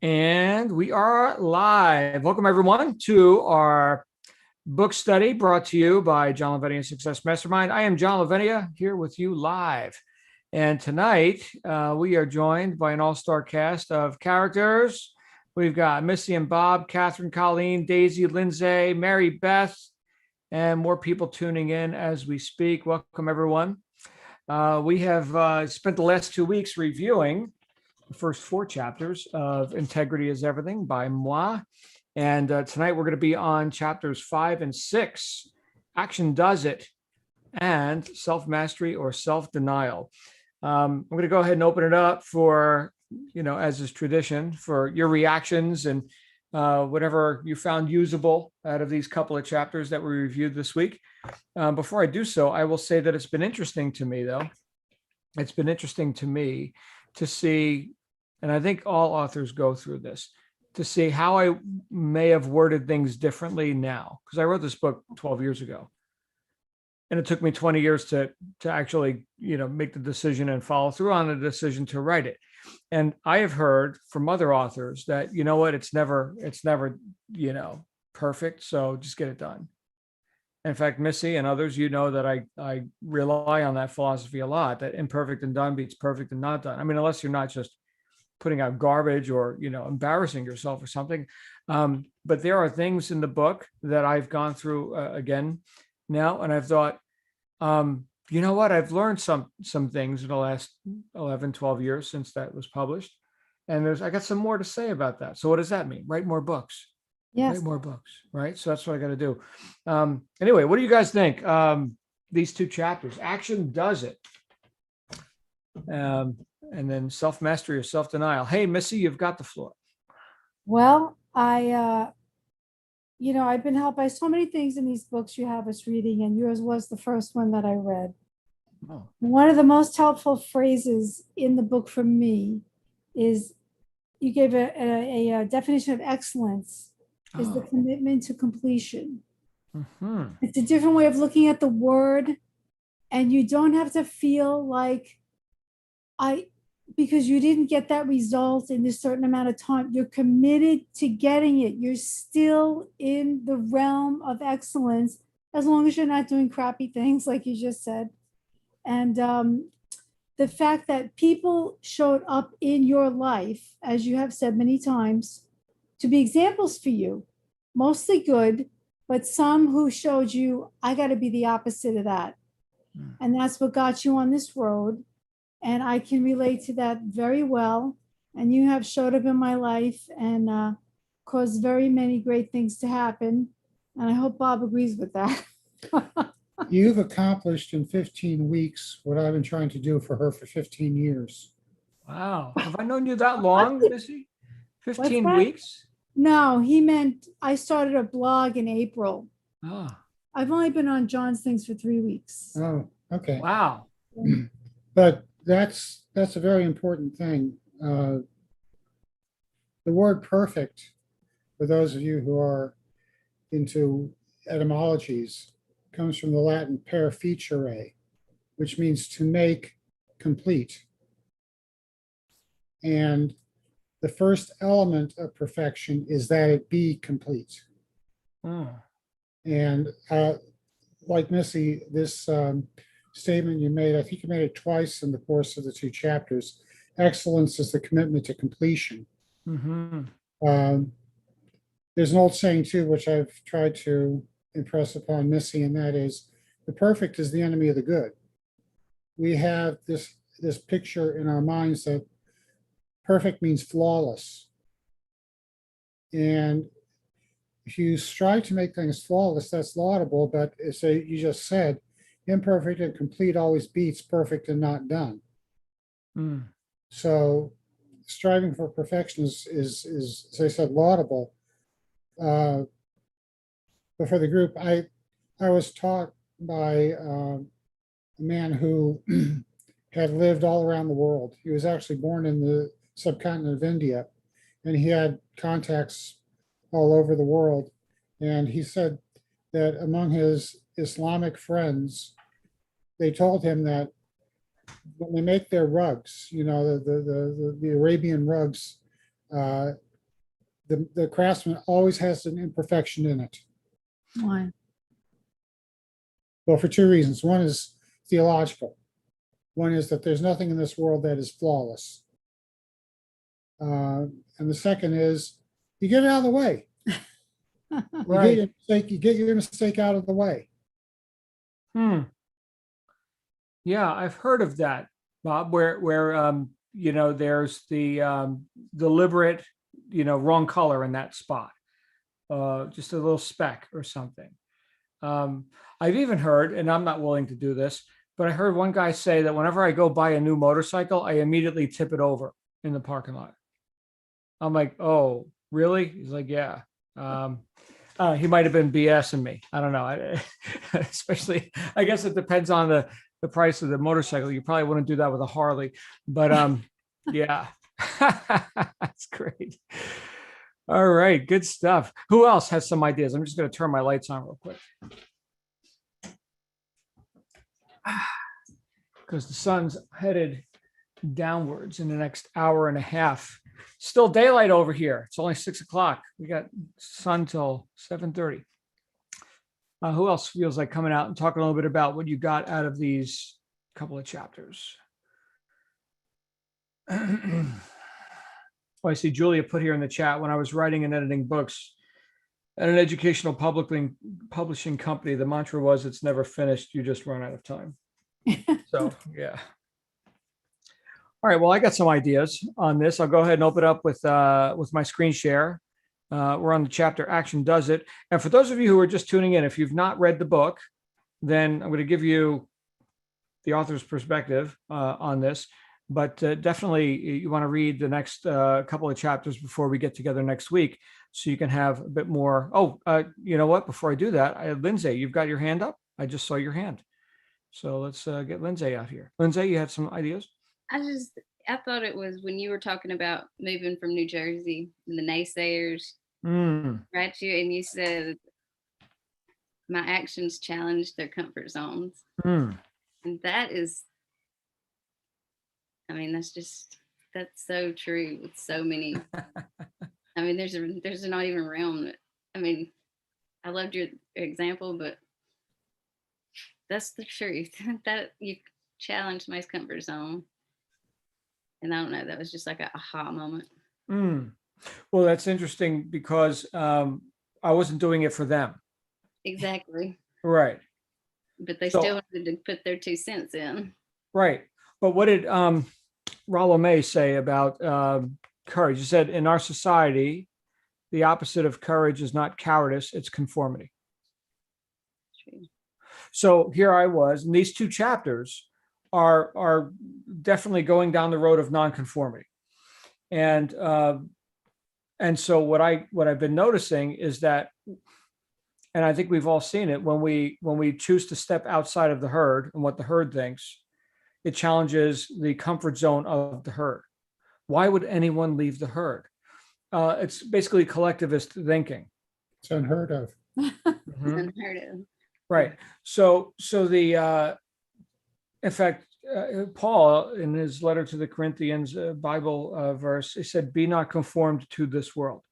And we are live. Welcome, everyone, to our book study brought to you by John Lavenia Success Mastermind. I am John Lavenia here with you live. And tonight, we are joined by an all-star cast of characters. We've got Missy and Bob, Catherine, Colleen, Daisy, Lindsay, Mary Beth, and more people tuning in as we speak. Welcome, everyone. We have spent the last 2 weeks reviewing the first 4 chapters of Integrity is Everything by Moi. And tonight we're going to be on chapters 5 and 6, Action Does It, and Self-Mastery or Self-Denial. I'm going to go ahead and open it up for, as is tradition, for your reactions and whatever you found usable out of these couple of chapters that we reviewed this week. Before I do so, I will say that it's been interesting to me, though. It's been interesting to me to see, and I think all authors go through this, to see how I may have worded things differently now, because I wrote this book 12 years ago. And it took me 20 years to actually, make the decision and follow through on the decision to write it. And I have heard from other authors that, it's never, perfect. So just get it done. In fact, Missy and others, that I rely on that philosophy a lot, that imperfect and done beats perfect and not done. I mean, unless you're not just putting out garbage or, embarrassing yourself or something. But there are things in the book that I've gone through again now, and I've thought, what? I've learned some things in the last 11, 12 years since that was published. And I got some more to say about that. So what does that mean? Write more books. Yes. Write more books, right? So that's what I got to do. Anyway, what do you guys think? These 2 chapters, Action Does It. And then Self-Mastery or Self-Denial. Hey, Missy, you've got the floor. Well, I've been helped by so many things in these books you have us reading, and yours was the first one that I read. Oh. One of the most helpful phrases in the book for me is you gave a definition of excellence is the commitment to completion. Mm-hmm. It's a different way of looking at the word, and you don't have to feel like because you didn't get that result in this certain amount of time, you're committed to getting it. You're still in the realm of excellence as long as you're not doing crappy things like you just said. And the fact that people showed up in your life, as you have said many times, to be examples for you, mostly good, but some who showed you, I got to be the opposite of that. And that's what got you on this road. And I can relate to that very well. And you have showed up in my life and caused very many great things to happen. And I hope Bob agrees with that. You've accomplished in 15 weeks what I've been trying to do for her for 15 years. Wow. Have I known you that long, Missy? 15 weeks? No, he meant I started a blog in April. Oh. I've only been on John's things for 3 weeks. Oh, okay. Wow. But that's a very important thing. The word perfect, for those of you who are into etymologies, comes from the Latin per feature, which means to make complete. And the first element of perfection is that it be complete. Oh. And like Missy, this statement you made, I think you made it twice in the course of the 2 chapters. Excellence is the commitment to completion. Mm-hmm. There's an old saying too, which I've tried to impress upon Missy, and that is, the perfect is the enemy of the good. We have this picture in our minds that perfect means flawless. And if you strive to make things flawless, that's laudable, but as you just said, imperfect and complete always beats perfect and not done. So striving for perfection is, as I said, laudable. But for the group, I was taught by a man who had lived all around the world. He was actually born in the subcontinent of India, and he had contacts all over the world. And he said that among his Islamic friends, they told him that when they make their rugs, the Arabian rugs, the craftsman always has an imperfection in it. Why? Well, for two reasons. One is theological. One is that there's nothing in this world that is flawless. And the second is you get it out of the way. Right. You get your mistake out of the way. Yeah, I've heard of that, Bob, where there's the deliberate, wrong color in that spot, just a little speck or something. I've even heard, and I'm not willing to do this, but I heard one guy say that whenever I go buy a new motorcycle, I immediately tip it over in the parking lot. I'm like, oh, really? He's like, yeah. He might have been BSing me. I don't know. Especially, I guess it depends on the price of the motorcycle. You probably wouldn't do that with a Harley, but yeah, that's great. All right, good stuff. Who else has some ideas? I'm just going to turn my lights on real quick because the sun's headed downwards in the next hour and a half. Still daylight over here. It's only 6 o'clock. We got sun till 7:30. Who else feels like coming out and talking a little bit about what you got out of these couple of chapters? Oh, I see Julia put here in the chat, when I was writing and editing books at an educational publishing company, the mantra was, it's never finished, you just run out of time. So, yeah. All right, well, I got some ideas on this. I'll go ahead and open up with my screen share. We're on the chapter Action Does It. And for those of you who are just tuning in, if you've not read the book, then I'm going to give you the author's perspective on this. But definitely you want to read the next couple of chapters before we get together next week, so you can have a bit more. Oh, you know what? Before I do that, Lindsay, you've got your hand up. I just saw your hand. So let's get Lindsay out here. Lindsay, you had some ideas? I thought it was when you were talking about moving from New Jersey and the naysayers, right? And you said, my actions challenge their comfort zones. And that is, I mean, that's so true with so many. I mean, there's not even realm. I mean, I loved your example, but that's the truth. That you challenge my comfort zone. And I don't know, that was just like an aha moment. Well, that's interesting because I wasn't doing it for them. Exactly. Right. But they still wanted to put their 2 cents in. Right. But what did Rollo May say about courage? He said, in our society, the opposite of courage is not cowardice, it's conformity. True. So here I was, and these 2 chapters are definitely going down the road of nonconformity. And so what I've been noticing is that, and I think we've all seen it, when we choose to step outside of the herd and what the herd thinks, it challenges the comfort zone of the herd. Why would anyone leave the herd? It's basically collectivist thinking. It's unheard of. Unheard of. Right. So the in fact, Paul, in his letter to the Corinthians Bible verse, he said, "Be not conformed to this world."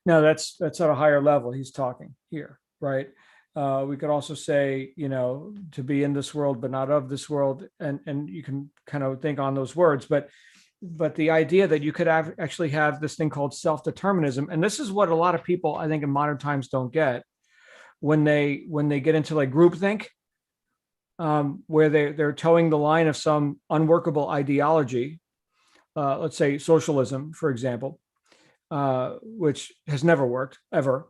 Now that's at a higher level. He's talking here, right? We could also say, to be in this world but not of this world, and you can kind of think on those words, but the idea that you could actually have this thing called self-determinism, and this is what a lot of people, I think, in modern times don't get when they get into like groupthink. Where they're towing the line of some unworkable ideology, let's say socialism, for example, which has never worked ever,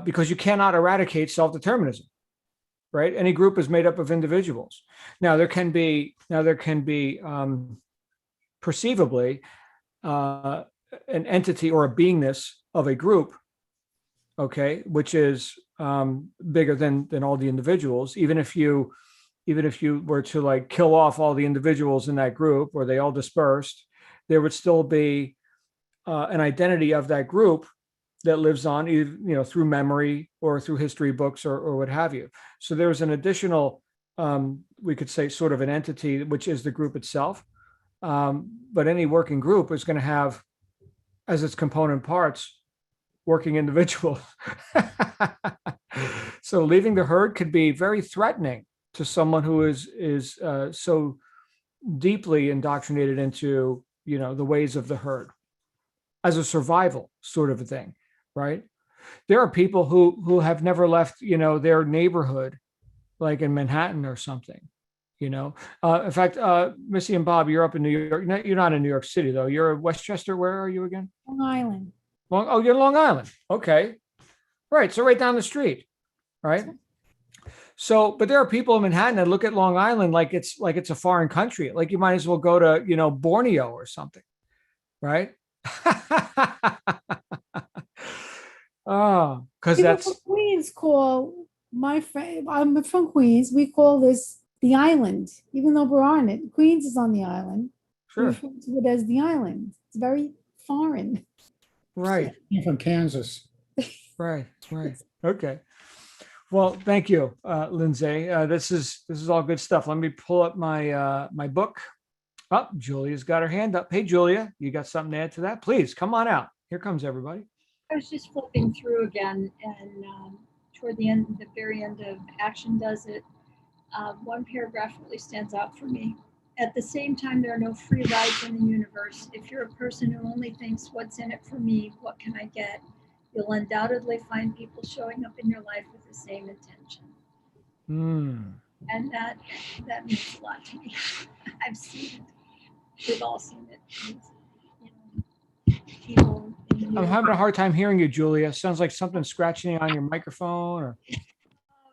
because you cannot eradicate self-determinism, right? Any group is made up of individuals. Now there can be perceivably an entity or a beingness of a group, okay, which is bigger than all the individuals, even if you were to like kill off all the individuals in that group, or they all dispersed, there would still be an identity of that group that lives on, through memory or through history books or what have you. So there's an additional, we could say, sort of an entity, which is the group itself. But any working group is going to have as its component parts working individuals. So leaving the herd could be very threatening to someone who is so deeply indoctrinated into, the ways of the herd as a survival sort of a thing, right? There are people who have never left, their neighborhood, like in Manhattan or something, In fact, Missy and Bob, you're up in New York. You're not in New York City, though. You're in Westchester. Where are you again? Long Island. You're in Long Island. Okay. Right. So right down the street. Right. So, but there are people in Manhattan that look at Long Island like it's a foreign country. Like you might as well go to, Borneo or something. Right. Oh, because People that's from Queens call my friend, I'm from Queens, we call this the island, even though we're on it. Queens is on the island. We sure. refer to it as the island. It's very foreign. Right. I'm from Kansas. Right. Okay. Well, thank you, Lindsay. This is all good stuff. Let me pull up my book. Oh, Julia's got her hand up. Hey, Julia, you got something to add to that? Please come on out. Here comes everybody. I was just flipping through again, and toward the very end of Action Does It, one paragraph really stands out for me. At the same time, there are no free rides in the universe. If you're a person who only thinks, what's in it for me? What can I get? You'll undoubtedly find people showing up in your life with the same intention. And that means a lot to me. I've seen it. We've all seen it. People I'm having a hard time hearing you, Julia. Sounds like something scratching on your microphone or.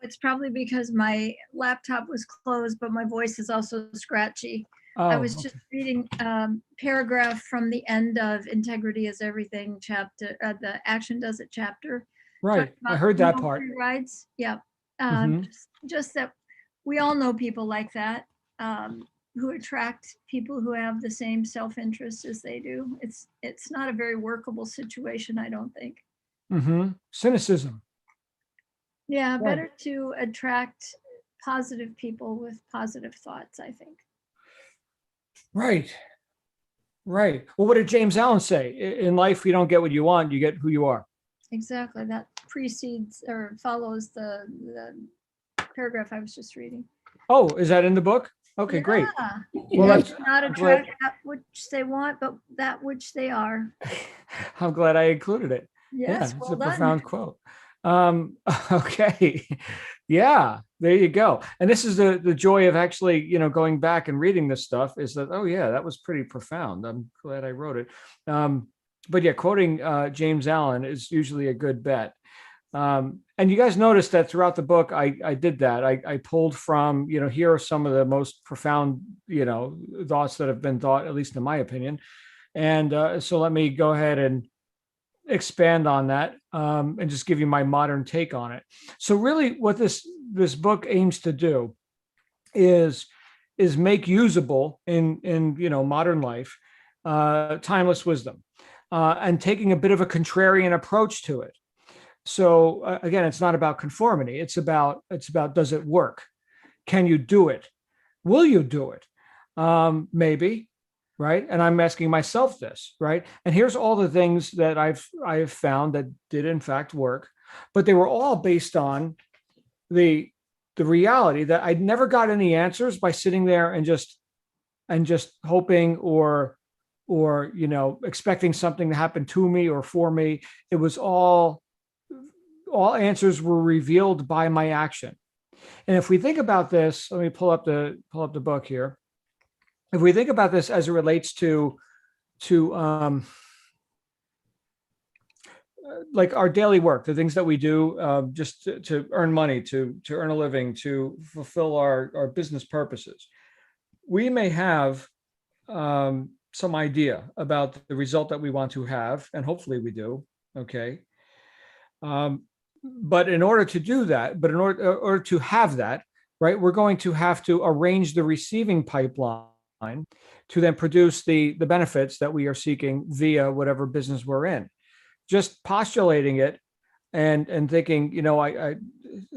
It's probably because my laptop was closed, but my voice is also scratchy. Oh, I was just reading paragraph from the end of Integrity is Everything chapter, the Action Does It chapter. right. I heard that part. Free rides. Yeah. Mhm. Just that we all know people like that who attract people who have the same self-interest as they do. It's not a very workable situation, I don't think. Cynicism. Yeah, Right. better to attract positive people with positive thoughts, I think. Right. Well, what did James Allen say? In life, you don't get what you want, you get who you are. Exactly. That precedes or follows the paragraph I was just reading. Oh, is that in the book? Okay, great. Yeah. Well, They that's, do not I'm glad- attract that which they want, but that which they are. I'm glad I included it. Yes, It's well a done. profound quote. Okay. Yeah, there you go. And this is the joy of actually, going back and reading this stuff is that, oh yeah, that was pretty profound. I'm glad I wrote it. But yeah, quoting James Allen is usually a good bet. And you guys noticed that throughout the book, I did that. I pulled from, here are some of the most profound, thoughts that have been thought, at least in my opinion. And so let me go ahead and expand on that and just give you my modern take on it. So really what this book aims to do is make usable in modern life timeless wisdom and taking a bit of a contrarian approach to it. So again, it's not about conformity. It's about does it work? Can you do it? Will you do it? Maybe. Right. And I'm asking myself this, right? And here's all the things that I've found that did in fact work, but they were all based on the reality that I'd never got any answers by sitting there and just hoping or expecting something to happen to me or for me. It was all answers were revealed by my action. And if we think about this, let me pull up the book here. If we think about this as it relates to like our daily work, the things that we do just to earn money, to earn a living, to fulfill our business purposes, we may have some idea about the result that we want to have, and hopefully we do. Okay. But in order to do that, in order to have that, right, we're going to have to arrange the receiving pipeline to then produce the benefits that we are seeking via whatever business we're in. Just postulating it and thinking, I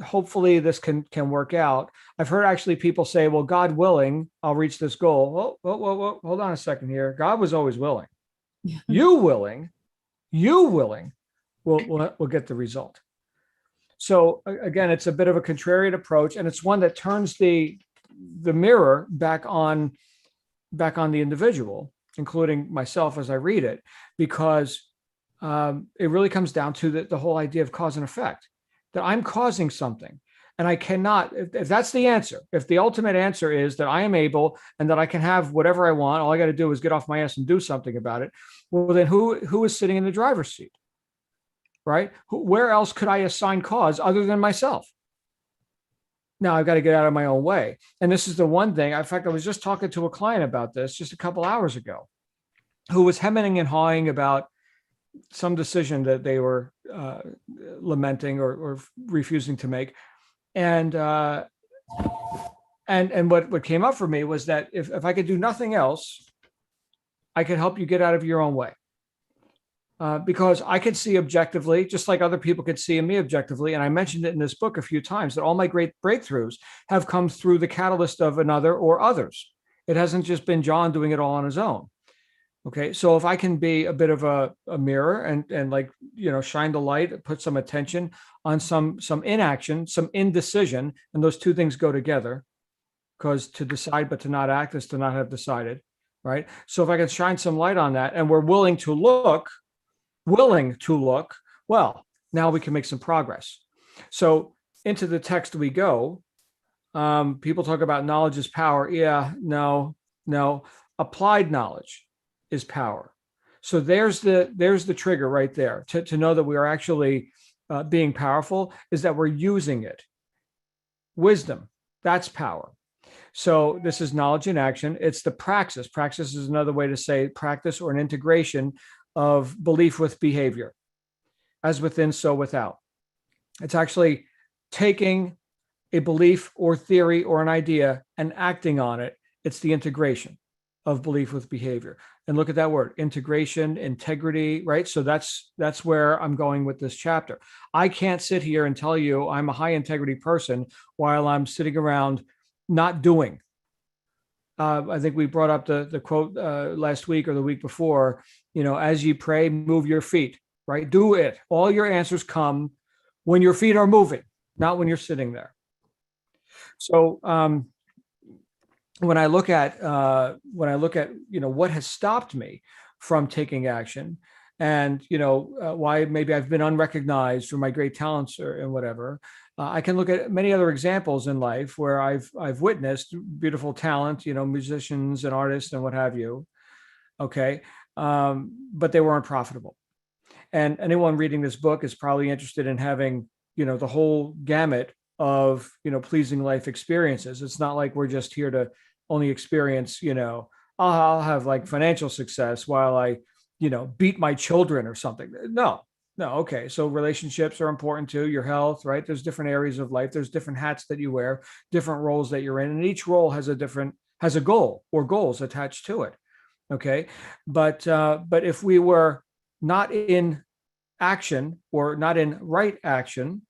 hopefully this can work out. I've heard actually people say, well, God willing, I'll reach this goal. Well, hold on a second here. God was always willing. You willing you willing will get the result. So again, it's a bit of a contrarian approach, and it's one that turns the mirror back on the individual, including myself as I read it, because it really comes down to the whole idea of cause and effect, that I'm causing something. And I cannot, if that's the answer, if the ultimate answer is that I am able and that I can have whatever I want, all I got to do is get off my ass and do something about it. Well, then who is sitting in the driver's seat, right? Where else could I assign cause other than myself? Now I've got to get out of my own way. And this is the one thing, in fact, I was just talking to a client about this just a couple hours ago, who was hemming and hawing about some decision that they were lamenting or refusing to make. And what came up for me was that if I could do nothing else, I could help you get out of your own way. Because I could see objectively, just like other people could see in me objectively. And I mentioned it in this book a few times, that all my great breakthroughs have come through the catalyst of another or others. It hasn't just been John doing it all on his own. Okay, so if I can be a bit of a mirror and like, shine the light, put some attention on some inaction, some indecision, and those two things go together, because to decide but to not act is to not have decided, right? So if I can shine some light on that, and we're willing to look, well, now we can make some progress. So into the text we go. People talk about knowledge is power. Yeah, no. Applied knowledge is power. So there's the trigger right there to know that we are actually being powerful, is that we're using it. Wisdom, that's power. So this is knowledge in action. It's the praxis. Praxis is another way to say practice or an integration of belief with behavior. As within, so without. It's actually taking a belief or theory or an idea and acting on it. It's the integration of belief with behavior. And look at that word, integration, integrity, right? So that's where I'm going with this chapter. I can't sit here and tell you I'm a high integrity person while I'm sitting around not doing. I think we brought up the quote last week or the week before, as you pray, move your feet, right? Do it. All your answers come when your feet are moving, not when you're sitting there. So when I look at what has stopped me from taking action, and why maybe I've been unrecognized for my great talents and whatever, I can look at many other examples in life where I've witnessed beautiful talent, musicians and artists and what have you. Okay, but they weren't profitable. And anyone reading this book is probably interested in having the whole gamut of pleasing life experiences. It's not like we're just here to only experience I'll have like financial success while I beat my children or something. No. Okay, so relationships are important too, your health, right? There's different areas of life, there's different hats that you wear, different roles that you're in, and each role has a goal or goals attached to it. Okay, but if we were not in action or not in right action,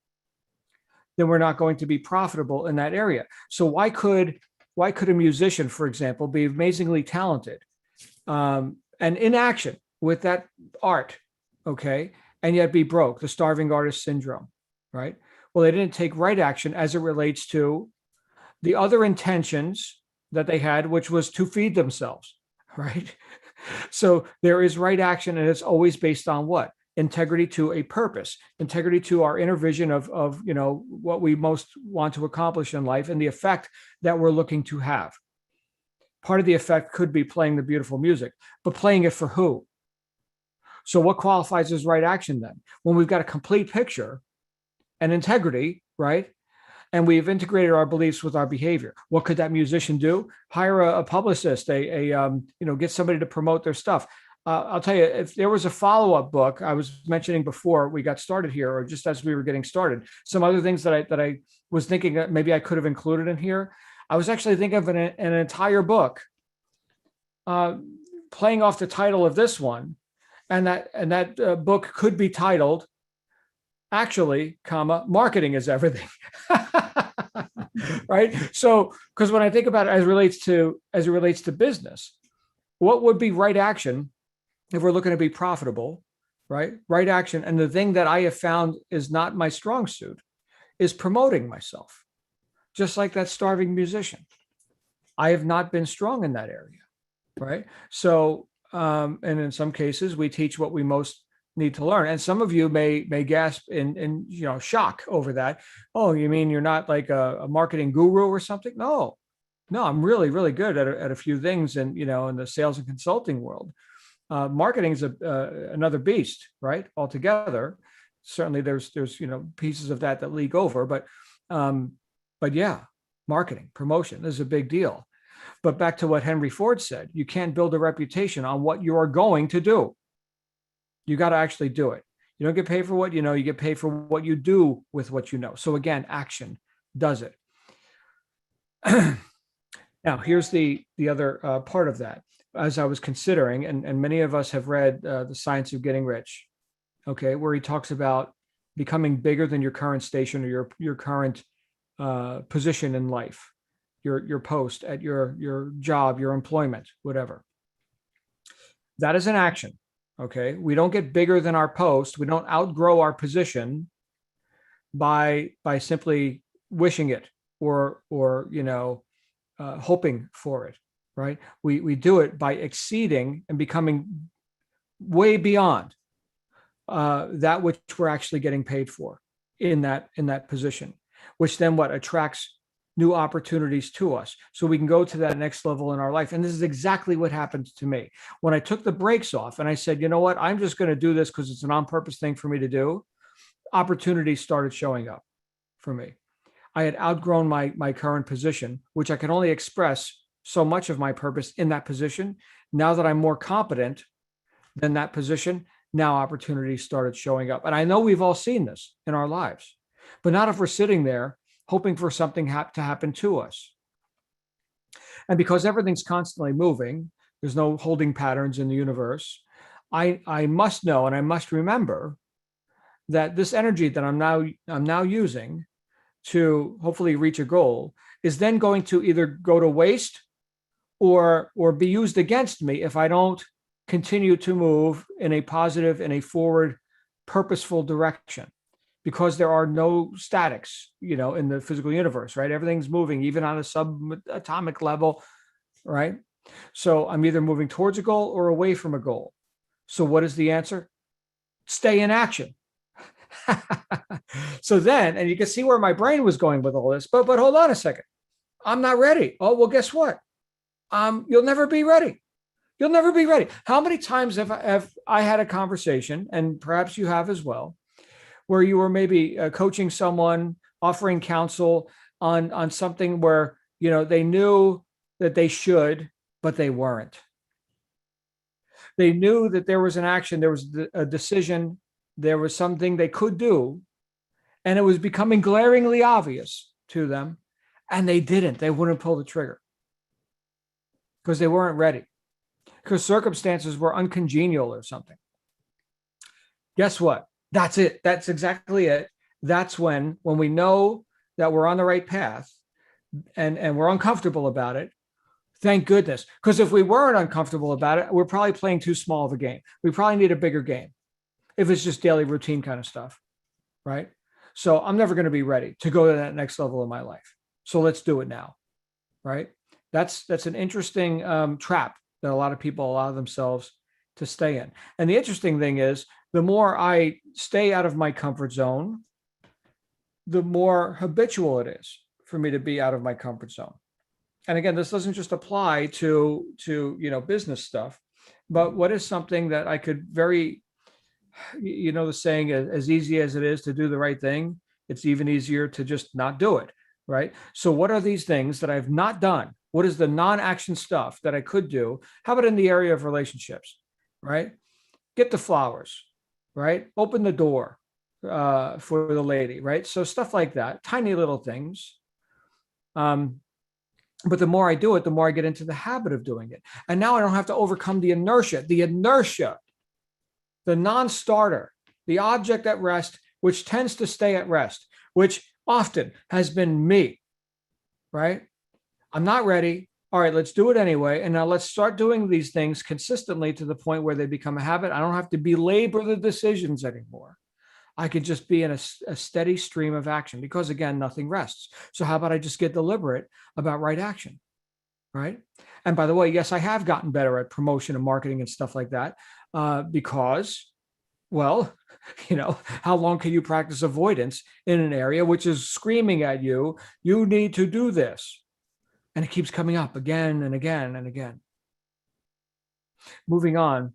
then we're not going to be profitable in that area. So why could a musician, for example, be amazingly talented and in action with that art, okay, and yet be broke? The starving artist syndrome, right? Well, they didn't take right action as it relates to the other intentions that they had, which was to feed themselves, right? So there is right action, and it's always based on what? Integrity to a purpose, integrity to our inner vision of what we most want to accomplish in life and the effect that we're looking to have. Part of the effect could be playing the beautiful music, but playing it for who? So what qualifies as right action then? When we've got a complete picture and integrity, right? And we've integrated our beliefs with our behavior. What could that musician do? Hire a publicist, get somebody to promote their stuff. I'll tell you, if there was a follow-up book I was mentioning before we got started here, or just as we were getting started, some other things that I was thinking that maybe I could have included in here. I was actually thinking of an entire book playing off the title of this one, and that book could be titled, actually, marketing is everything. Right? So, because when I think about it as it relates to business, what would be right action if we're looking to be profitable? right? Right action. And the thing that I have found is not my strong suit is promoting myself, just like that starving musician. I have not been strong in that area, right? So, and in some cases, we teach what we most need to learn. And some of you may gasp in shock over that. Oh, you mean you're not like a marketing guru or something? No, I'm really, really good at a few things, and in the sales and consulting world. Marketing is another beast, right? Altogether. Certainly, there's pieces of that leak over, but yeah, marketing, promotion is a big deal. But back to what Henry Ford said, you can't build a reputation on what you are going to do. You got to actually do it. You don't get paid for what you know, you get paid for what you do with what you know. So again, action does it. Now, here's the other part of that. As I was considering, and many of us have read The Science of Getting Rich, okay, where he talks about becoming bigger than your current station or your current position in life, your post at your job, your employment, whatever. That is an action. Okay, we don't get bigger than our post. We don't outgrow our position by simply wishing it or hoping for it, right? We do it by exceeding and becoming way beyond that which we're actually getting paid for in that position, which then what attracts new opportunities to us, so we can go to that next level in our life. And this is exactly what happened to me when I took the brakes off and I said, you know what, I'm just going to do this because it's an on-purpose thing for me to do. Opportunities started showing up for me. I had outgrown my current position, which I could only express so much of my purpose in that position. Now that I'm more competent than that position, now opportunities started showing up. And I know we've all seen this in our lives, but not if we're sitting there hoping for something to happen to us. And because everything's constantly moving, there's no holding patterns in the universe. I must know and I must remember that this energy that I'm now using to hopefully reach a goal is then going to either go to waste or be used against me if I don't continue to move in a positive, in a forward, purposeful direction. Because there are no statics, in the physical universe, right? Everything's moving, even on a subatomic level, right? So I'm either moving towards a goal or away from a goal. So what is the answer? Stay in action. So then, and you can see where my brain was going with all this, but hold on a second. I'm not ready. Oh, well, guess what? You'll never be ready. You'll never be ready. How many times have I had a conversation, and perhaps you have as well, where you were maybe coaching someone, offering counsel on something where, they knew that they should, but they weren't. They knew that there was an action, there was a decision, there was something they could do, and it was becoming glaringly obvious to them, and they didn't. They wouldn't pull the trigger because they weren't ready, because circumstances were uncongenial or something. Guess what? That's it. That's exactly it. That's when we know that we're on the right path and we're uncomfortable about it. Thank goodness. Because if we weren't uncomfortable about it, we're probably playing too small of a game. We probably need a bigger game if it's just daily routine kind of stuff, right? So I'm never going to be ready to go to that next level of my life. So let's do it now, right? That's an interesting trap that a lot of people allow themselves to stay in. And the interesting thing is, the more I stay out of my comfort zone, the more habitual it is for me to be out of my comfort zone. And again, this doesn't just apply to business stuff, but what is something that I could very, the saying, as easy as it is to do the right thing, it's even easier to just not do it, right? So what are these things that I've not done? What is the non-action stuff that I could do? How about in the area of relationships, right? Get the flowers, right? Open the door for the lady, right? So stuff like that, tiny little things. But the more I do it, the more I get into the habit of doing it. And now I don't have to overcome the inertia, the non-starter, the object at rest, which tends to stay at rest, which often has been me, right? I'm not ready. all right, let's do it anyway. And now let's start doing these things consistently to the point where they become a habit. I don't have to belabor the decisions anymore. I could just be in a steady stream of action because, again, nothing rests. So how about I just get deliberate about right action, right? And by the way, yes, I have gotten better at promotion and marketing and stuff like that because, well, how long can you practice avoidance in an area which is screaming at you, you need to do this? And it keeps coming up again and again and again. Moving on.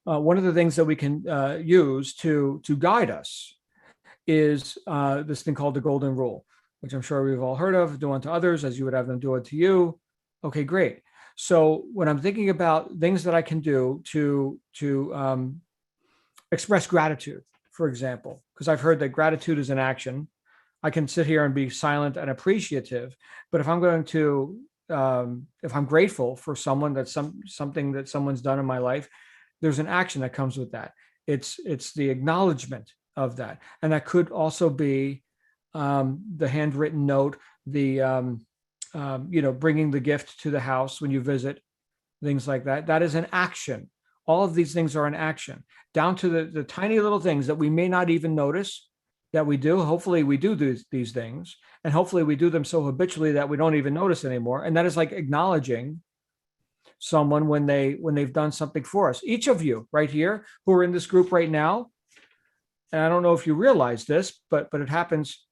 One of the things that we can use to guide us is this thing called the golden rule, which I'm sure we've all heard of. Do unto others as you would have them do unto you. Okay, great. So when I'm thinking about things that I can do to express gratitude, for example, because I've heard that gratitude is an action. I can sit here and be silent and appreciative, but if I'm going to, if I'm grateful for someone, that's something that someone's done in my life, there's an action that comes with that. It's the acknowledgement of that, and that could also be the handwritten note, the bringing the gift to the house when you visit, things like that. That is an action. All of these things are an action, down to the tiny little things that we may not even notice that we do. Hopefully we do these things, and hopefully we do them so habitually that we don't even notice anymore. And that is like acknowledging someone when they've done something for us. Each of you right here who are in this group right now, and I don't know if you realize this, but it happens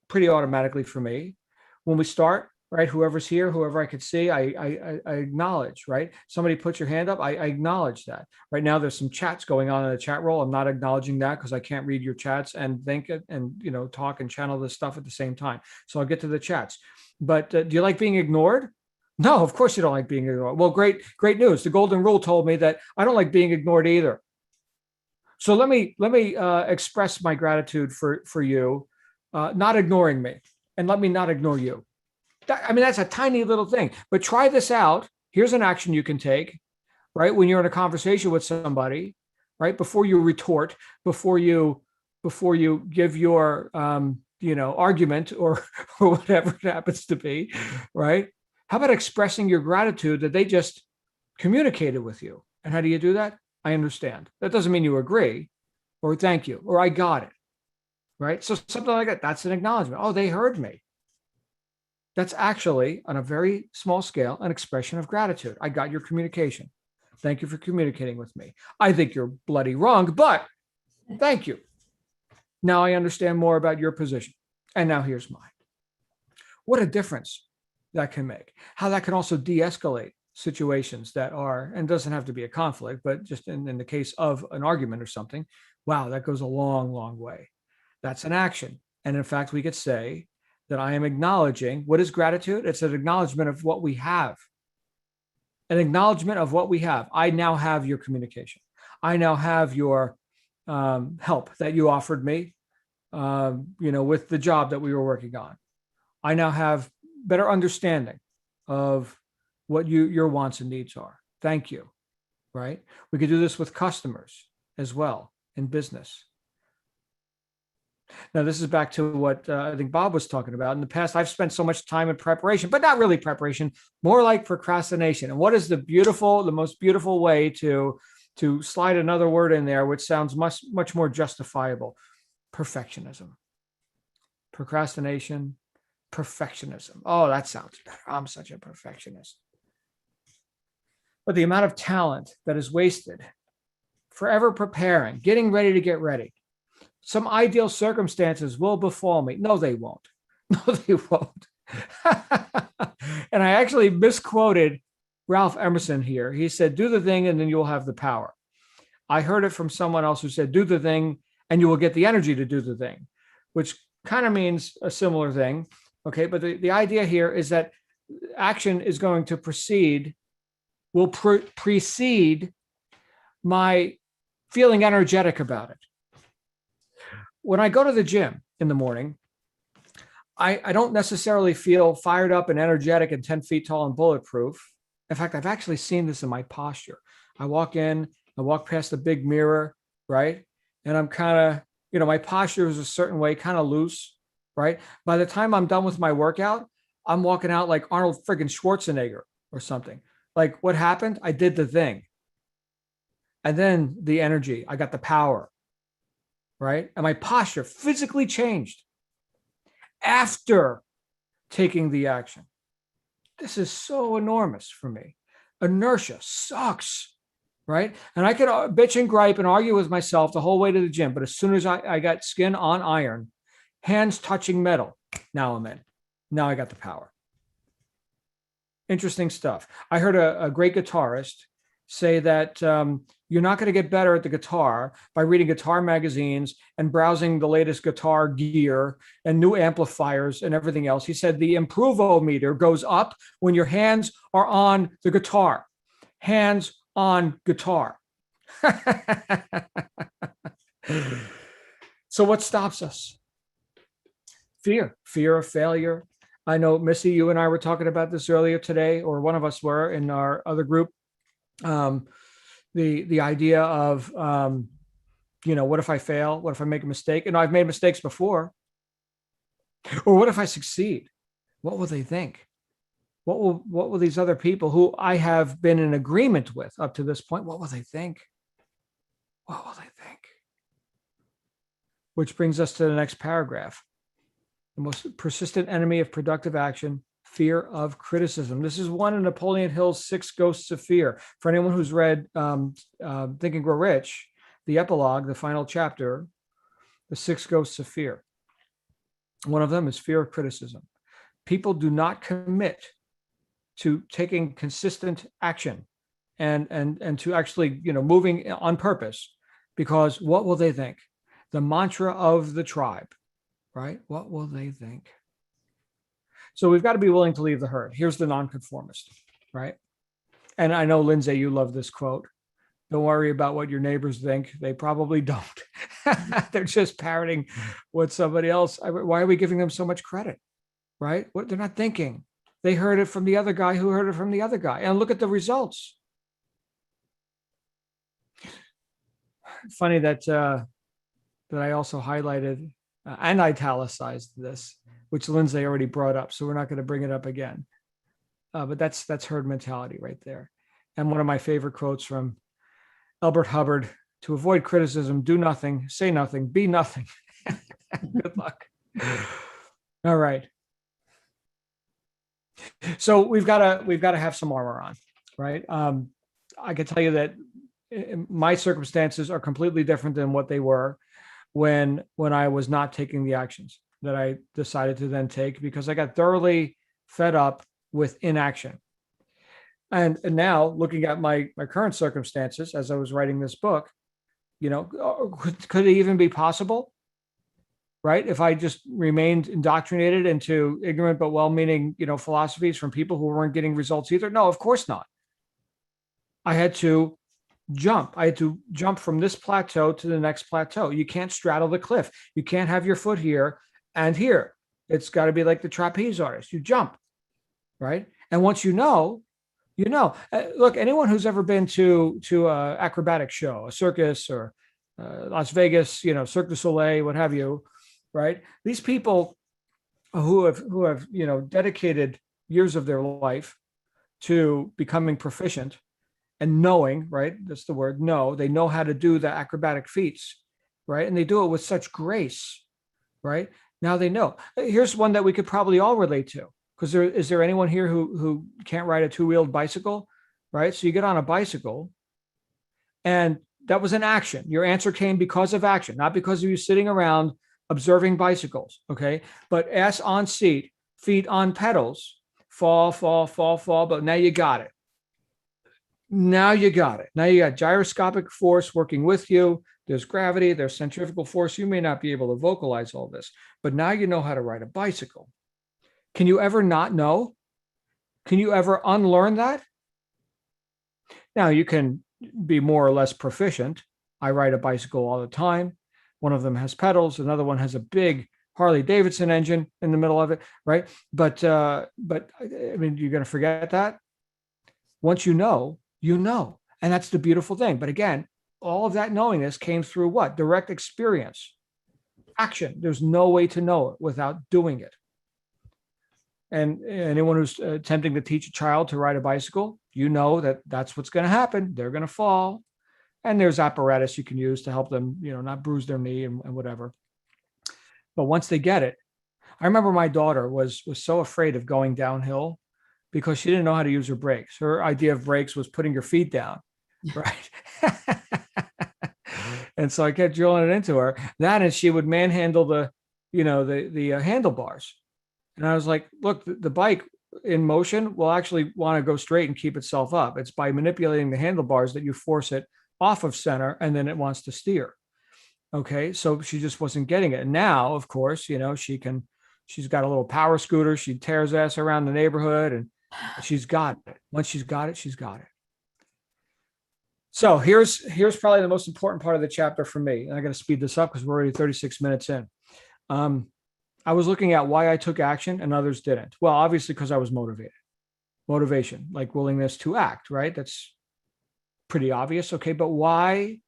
pretty automatically for me. When we start, right, whoever's here, whoever I could see, I acknowledge, right? Somebody puts your hand up, I acknowledge that. Right now there's some chats going on in the chat roll. I'm not acknowledging that because I can't read your chats and think and talk and channel this stuff at the same time. So I'll get to the chats. But do you like being ignored? No, of course you don't like being ignored. Well, great news. The golden rule told me that I don't like being ignored either. So let me express my gratitude for you not ignoring me, and let me not ignore you. That's a tiny little thing, but try this out. Here's an action you can take, right? When you're in a conversation with somebody, right? Before you retort, before you give your argument or whatever it happens to be, right? How about expressing your gratitude that they just communicated with you? And how do you do that? I understand. That doesn't mean you agree, or thank you, or I got it, right? So something like that, that's an acknowledgement. Oh, they heard me. That's actually, on a very small scale, an expression of gratitude. I got your communication. Thank you for communicating with me. I think you're bloody wrong, but thank you. Now I understand more about your position. And now here's mine. What a difference that can make. How that can also de-escalate situations that are, and doesn't have to be a conflict, but just in the case of an argument or something, wow, that goes a long, long way. That's an action. And in fact, we could say that I am acknowledging. What is gratitude? It's an acknowledgement of what we have. An acknowledgement of what we have. I now have your communication. I now have your help that you offered me, with the job that we were working on. I now have better understanding of what your wants and needs are. Thank you, right? We could do this with customers as well in business. Now, this is back to what I think Bob was talking about. In the past, I've spent so much time in preparation, but not really preparation, more like procrastination. And what is the most beautiful way to slide another word in there, which sounds much more justifiable? Perfectionism. Procrastination, perfectionism. Oh, that sounds better. I'm such a perfectionist. But the amount of talent that is wasted, forever preparing, getting ready to get ready. Some ideal circumstances will befall me. No, they won't. No, they won't. And I actually misquoted Ralph Emerson here. He said, do the thing and then you'll have the power. I heard it from someone else who said, do the thing and you will get the energy to do the thing, which kind of means a similar thing. Okay, but the idea here is that action is going to precede my feeling energetic about it. When I go to the gym in the morning, I don't necessarily feel fired up and energetic and 10 feet tall and bulletproof. In fact, I've actually seen this in my posture. I walk past the big mirror, right? And I'm kind of, my posture is a certain way, kind of loose, right? By the time I'm done with my workout, I'm walking out like Arnold friggin' Schwarzenegger or something. Like, what happened? I did the thing. And then the energy, I got the power, right? And my posture physically changed after taking the action. This is so enormous for me. Inertia sucks, right? And I could bitch and gripe and argue with myself the whole way to the gym. But as soon as I got skin on iron, hands touching metal, now I'm in. Now I got the power. Interesting stuff. I heard a great guitarist say that you're not going to get better at the guitar by reading guitar magazines and browsing the latest guitar gear and new amplifiers and everything else. He said the improvometer goes up when your hands are on the guitar. Hands on guitar. So what stops us? Fear of failure. I know, Missy, you and I were talking about this earlier today, or one of us were in our other group. The idea of, what if I fail? What if I make a mistake? And I've made mistakes before. Or what if I succeed? What will they think? What will these other people who I have been in agreement with up to this point, what will they think? What will they think? Which brings us to the next paragraph. The most persistent enemy of productive action, fear of criticism. This is one in Napoleon Hill's 6 Ghosts of Fear. For anyone who's read Think and Grow Rich, the epilogue, the final chapter, the 6 Ghosts of Fear. One of them is fear of criticism. People do not commit to taking consistent action and to actually, moving on purpose, because what will they think? The mantra of the tribe, right? What will they think? So we've got to be willing to leave the herd. Here's the nonconformist, right? And I know, Lindsay, you love this quote. Don't worry about what your neighbors think. They probably don't. They're just parroting what somebody else. Why are we giving them so much credit, right? What they're not thinking. They heard it from the other guy who heard it from the other guy. And look at the results. Funny that I also highlighted and italicized this, which Lindsay already brought up. So we're not going to bring it up again. But that's herd mentality right there. And one of my favorite quotes from Albert Hubbard: to avoid criticism, do nothing, say nothing, be nothing. Good luck. All right. So we've got to have some armor on, right? I can tell you that my circumstances are completely different than what they were when I was not taking the actions that I decided to then take, because I got thoroughly fed up with inaction. And now, looking at my current circumstances as I was writing this book, could it even be possible, right? If I just remained indoctrinated into ignorant but well-meaning, philosophies from people who weren't getting results either? No, of course not. I had to jump. I had to jump from this plateau to the next plateau. You can't straddle the cliff. You can't have your foot here and here. It's got to be like the trapeze artist. You jump, right? And once you know, look, anyone who's ever been to an acrobatic show, a circus, or Las Vegas, Cirque du Soleil, what have you, right? These people who have dedicated years of their life to becoming proficient and knowing, right? That's the word, know. They know how to do the acrobatic feats, right? And they do it with such grace, right? Now they know. Here's one that we could probably all relate to. Because is there anyone here who can't ride a two-wheeled bicycle, right? So you get on a bicycle, and that was an action. Your answer came because of action, not because of you sitting around observing bicycles, okay? But ass on seat, feet on pedals, fall, but now you got it. Now you got it. Now you got gyroscopic force working with you. There's gravity, there's centrifugal force. You may not be able to vocalize all this, but now you know how to ride a bicycle. Can you ever not know? Can you ever unlearn that? Now, you can be more or less proficient. I ride a bicycle all the time. One of them has pedals. Another one has a big Harley Davidson engine in the middle of it, right? But I mean, you're going to forget that? Once you know, you know. And that's the beautiful thing. But again, all of that knowingness came through what? Direct experience. Action. There's no way to know it without doing it. And anyone who's attempting to teach a child to ride a bicycle, you know that that's what's going to happen. They're going to fall. And there's apparatus you can use to help them, not bruise their knee and whatever. But once they get it, I remember my daughter was so afraid of going downhill because she didn't know how to use her brakes. Her idea of brakes was putting your feet down, right? And so I kept drilling it into her. That, and she would manhandle the handlebars. And I was like, look, the bike in motion will actually want to go straight and keep itself up. It's by manipulating the handlebars that you force it off of center, and then it wants to steer. Okay, so she just wasn't getting it. And now, of course, she's got a little power scooter. She tears ass around the neighborhood, and she's got it. Once she's got it, she's got it. So here's probably the most important part of the chapter for me. And I'm going to speed this up because we're already 36 minutes in. I was looking at why I took action and others didn't. Well, obviously, because I was motivated. Motivation, like willingness to act, right? That's pretty obvious. Okay, but why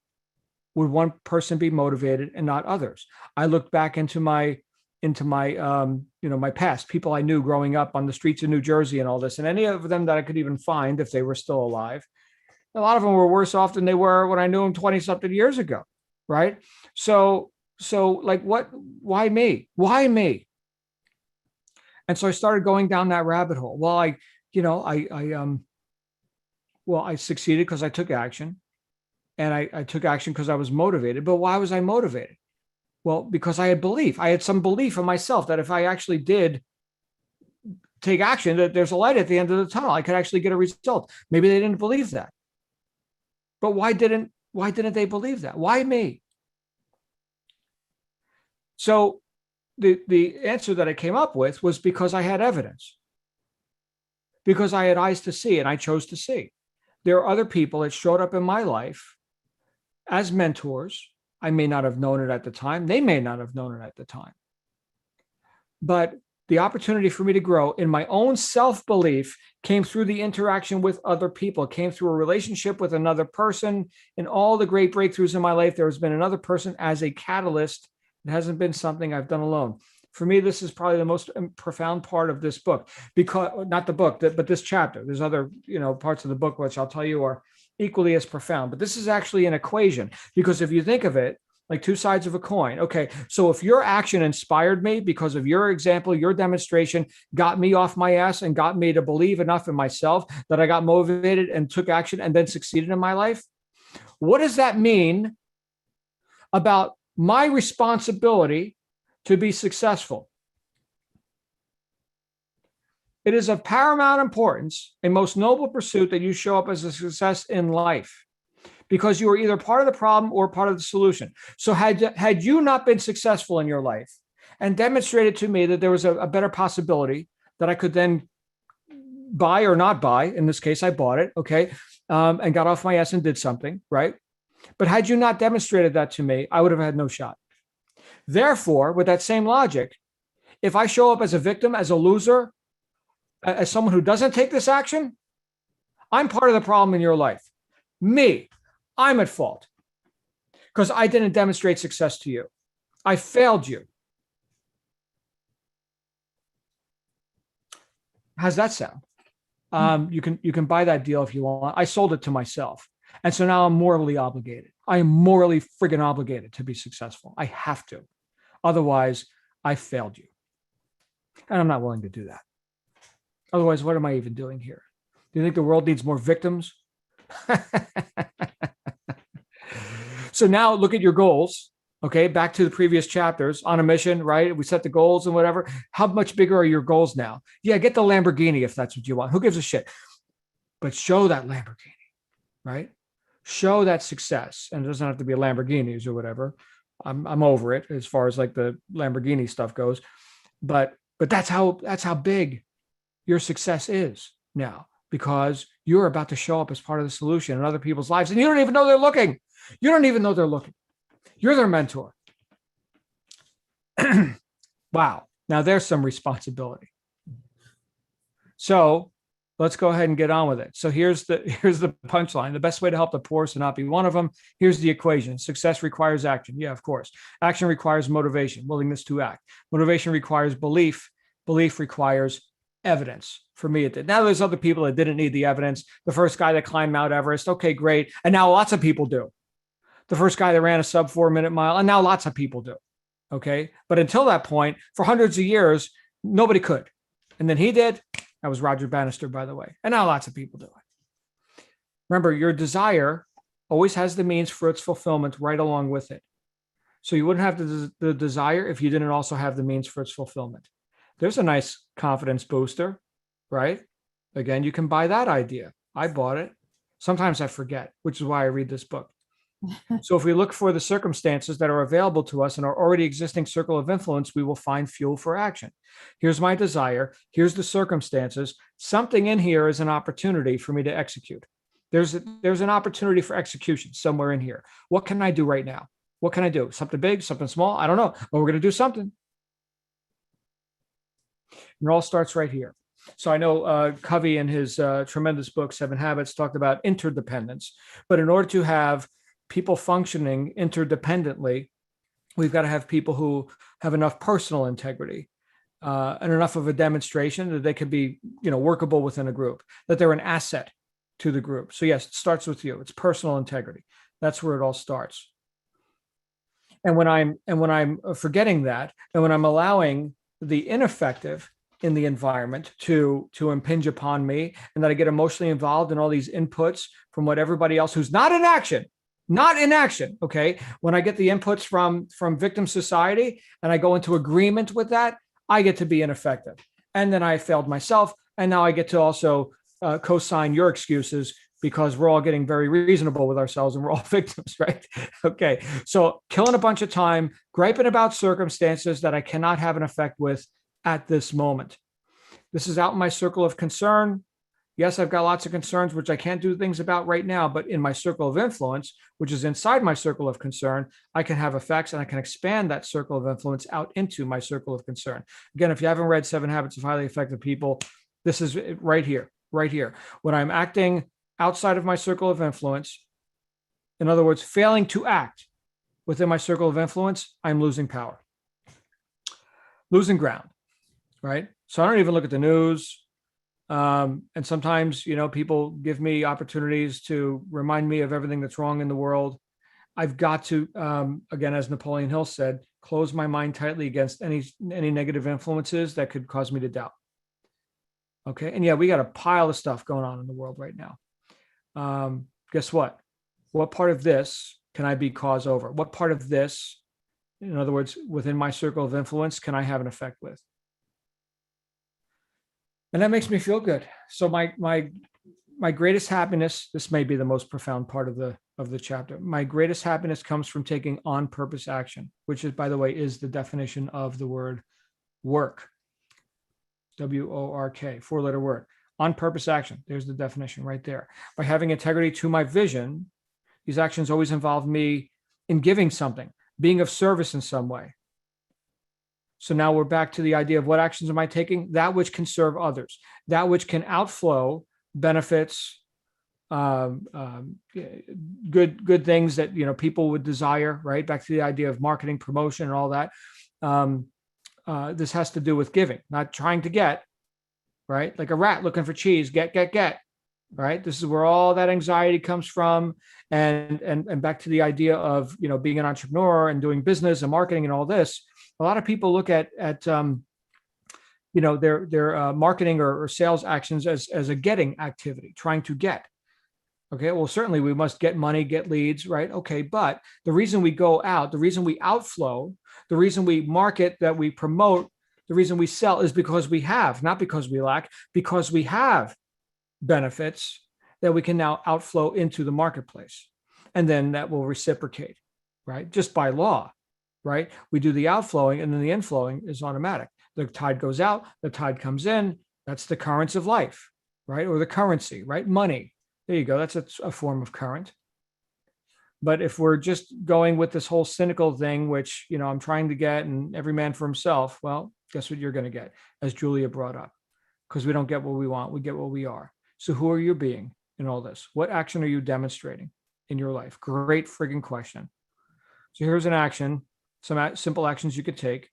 would one person be motivated and not others? I looked back into my my past, people I knew growing up on the streets of New Jersey and all this, and any of them that I could even find if they were still alive. A lot of them were worse off than they were when I knew them 20 something years ago. Right. So like why me? Why me? And so I started going down that rabbit hole. Well, I succeeded because I took action, and I took action because I was motivated. But why was I motivated? Well, because I had belief. I had some belief in myself that if I actually did take action, that there's a light at the end of the tunnel. I could actually get a result. Maybe they didn't believe that. But why didn't they believe that? Why me? So the answer that I came up with was because I had evidence. Because I had eyes to see, and I chose to see. There are other people that showed up in my life as mentors. I may not have known it at the time. They may not have known it at the time. But the opportunity for me to grow in my own self-belief came through the interaction with other people, came through a relationship with another person. In all the great breakthroughs in my life, there has been another person as a catalyst. It hasn't been something I've done alone. For me, this is probably the most profound part of this book, because not the book, but this chapter. There's other, parts of the book, which I'll tell you are equally as profound, but this is actually an equation, because if you think of it like two sides of a coin. Okay, so if your action inspired me because of your example, your demonstration got me off my ass and got me to believe enough in myself that I got motivated and took action and then succeeded in my life, what does that mean about my responsibility to be successful? It is of paramount importance, a most noble pursuit, that you show up as a success in life, because you are either part of the problem or part of the solution. So had you not been successful in your life and demonstrated to me that there was a better possibility that I could then buy or not buy, in this case, I bought it, okay, and got off my ass and did something, right? But had you not demonstrated that to me, I would have had no shot. Therefore, with that same logic, if I show up as a victim, as a loser, as someone who doesn't take this action, I'm part of the problem in your life. Me, I'm at fault because I didn't demonstrate success to you. I failed you. How's that sound? You can buy that deal if you want. I sold it to myself. And so now I'm morally obligated. I am morally friggin' obligated to be successful. I have to. Otherwise, I failed you. And I'm not willing to do that. Otherwise, what am I even doing here? Do you think the world needs more victims? So now look at your goals. Okay, back to the previous chapters. On a mission, right? We set the goals and whatever. How much bigger are your goals now? Yeah, get the Lamborghini if that's what you want. Who gives a shit? But show that Lamborghini, right? Show that success. And it doesn't have to be a Lamborghinis or whatever. I'm over it as far as like the Lamborghini stuff goes. But that's how big your success is now, because you're about to show up as part of the solution in other people's lives, and you don't even know they're looking. You don't even know they're looking. You're their mentor. Wow. Now there's some responsibility. So let's go ahead and get on with it. So here's the punchline. The best way to help the poor is to not be one of them. Here's the equation. Success requires action. Yeah, of course. Action requires motivation, willingness to act. Motivation requires belief. Belief requires evidence. For me, it did. Now there's other people that didn't need the evidence. The first guy that climbed Mount Everest, okay, great. And now lots of people do. The first guy that ran a sub 4-minute mile, and now lots of people do. Okay. But until that point, for hundreds of years, nobody could. And then he did. That was Roger Bannister, by the way. And now lots of people do it. Remember, your desire always has the means for its fulfillment right along with it. So you wouldn't have the desire if you didn't also have the means for its fulfillment. There's a nice confidence booster, right? Again, you can buy that idea. I bought it. Sometimes I forget, which is why I read this book. So if we look for the circumstances that are available to us in our already existing circle of influence, we will find fuel for action. Here's my desire. Here's the circumstances. Something in here is an opportunity for me to execute. There's an opportunity for execution somewhere in here. What can I do right now? What can I do? Something big, something small? I don't know, but we're going to do something. And it all starts right here. So I know Covey in his tremendous book, 7 Habits, talked about interdependence. But in order to have people functioning interdependently, we've got to have people who have enough personal integrity and enough of a demonstration that they can be, workable within a group, that they're an asset to the group. So yes, it starts with you. It's personal integrity. That's where it all starts. And when I'm forgetting that, and when I'm allowing the ineffective in the environment to impinge upon me, and that I get emotionally involved in all these inputs from what everybody else who's not in action, okay? When I get the inputs from victim society and I go into agreement with that, I get to be ineffective. And then I failed myself. And now I get to also co-sign your excuses because we're all getting very reasonable with ourselves and we're all victims, right? Okay. So killing a bunch of time, griping about circumstances that I cannot have an effect with at this moment. This is out in my circle of concern. Yes, I've got lots of concerns, which I can't do things about right now, but in my circle of influence, which is inside my circle of concern, I can have effects and I can expand that circle of influence out into my circle of concern. Again, if you haven't read 7 Habits of Highly Effective People, this is right here. When I'm acting outside of my circle of influence, in other words, failing to act within my circle of influence, I'm losing power, losing ground, right? So I don't even look at the news. And sometimes, people give me opportunities to remind me of everything that's wrong in the world. I've got to, again, as Napoleon Hill said, close my mind tightly against any negative influences that could cause me to doubt. Okay. And yeah, we got a pile of stuff going on in the world right now. Guess what? What part of this can I be cause over? What part of this, in other words, within my circle of influence, can I have an effect with? And that makes me feel good. So my greatest happiness, this may be the most profound part of the chapter. My greatest happiness comes from taking on purpose action, which is, by the way, is the definition of the word work. WORK, 4-letter word. On purpose action. There's the definition right there. By having integrity to my vision, these actions always involve me in giving something, being of service in some way. So now we're back to the idea of what actions am I taking? That which can serve others, that which can outflow benefits, good things that people would desire. Right, back to the idea of marketing, promotion, and all that. This has to do with giving, not trying to get. Right, like a rat looking for cheese, get. Right, this is where all that anxiety comes from, and back to the idea of being an entrepreneur and doing business and marketing and all this. A lot of people look at their marketing or sales actions as a getting activity, trying to get. Okay, well, certainly we must get money, get leads, right? Okay, but the reason we go out, the reason we outflow, the reason we market, that we promote, the reason we sell is because we have, not because we lack, because we have benefits that we can now outflow into the marketplace. And then that will reciprocate, right? Just by law. Right? We do the outflowing and then the inflowing is automatic. The tide goes out, the tide comes in. That's the currents of life, right? Or the currency, right? Money. There you go. That's a form of current. But if we're just going with this whole cynical thing, which, I'm trying to get and every man for himself, well, guess what you're going to get, as Julia brought up, because we don't get what we want. We get what we are. So who are you being in all this? What action are you demonstrating in your life? Great friggin' question. So here's an action. Some simple actions you could take.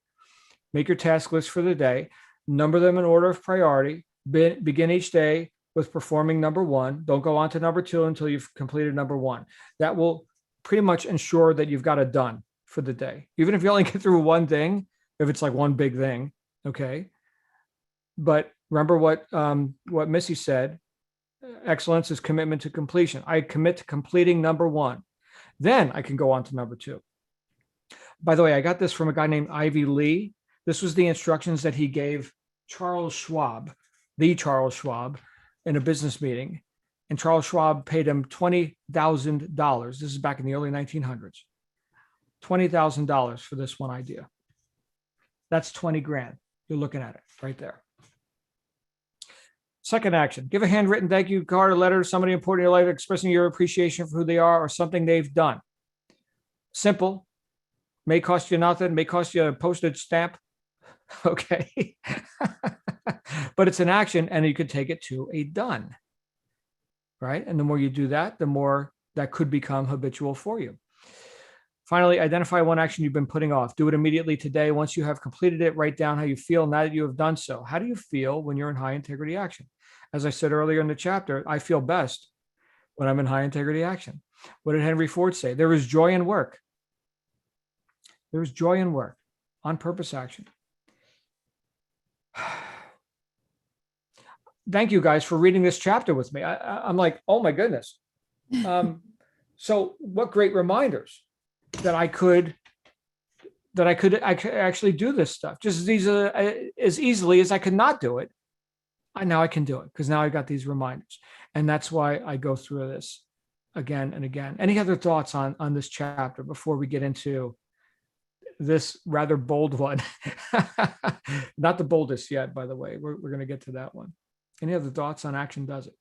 Make your task list for the day. number them in order of priority, begin each day with performing number one. Don't go on to number two until you've completed number one. That will pretty much ensure that you've got it done for the day. Even if you only get through one thing, if it's like one big thing, okay? But remember what Missy said, excellence is commitment to completion. I commit to completing number one. Then I can go on to number two. By the way, I got this from a guy named Ivy Lee. This was the instructions that he gave Charles Schwab, the Charles Schwab, in a business meeting. And Charles Schwab paid him $20,000. This is back in the early 1900s. $20,000 for this one idea. That's 20 grand. You're looking at it right there. Second action, give a handwritten thank you card or letter to somebody important in your life expressing your appreciation for who they are or something they've done. Simple. May cost you nothing, may cost you a postage stamp. Okay. But it's an action and you could take it to a done. Right? And the more you do that, the more that could become habitual for you. Finally, identify one action you've been putting off. Do it immediately today. Once you have completed it, write down how you feel now that you have done so. How do you feel when you're in high integrity action? As I said earlier in the chapter, I feel best when I'm in high integrity action. What did Henry Ford say? There is joy in work. There is joy in work, on purpose action. Thank you guys for reading this chapter with me. I'm like, oh my goodness. So what great reminders that I could actually do this stuff just as easily as I could not do it. Now I can do it because now I got these reminders. And that's why I go through this again and again. Any other thoughts on this chapter before we get into this rather bold one? Not the boldest yet, by the way. We're going to get to that one. Any other thoughts on Action Does It?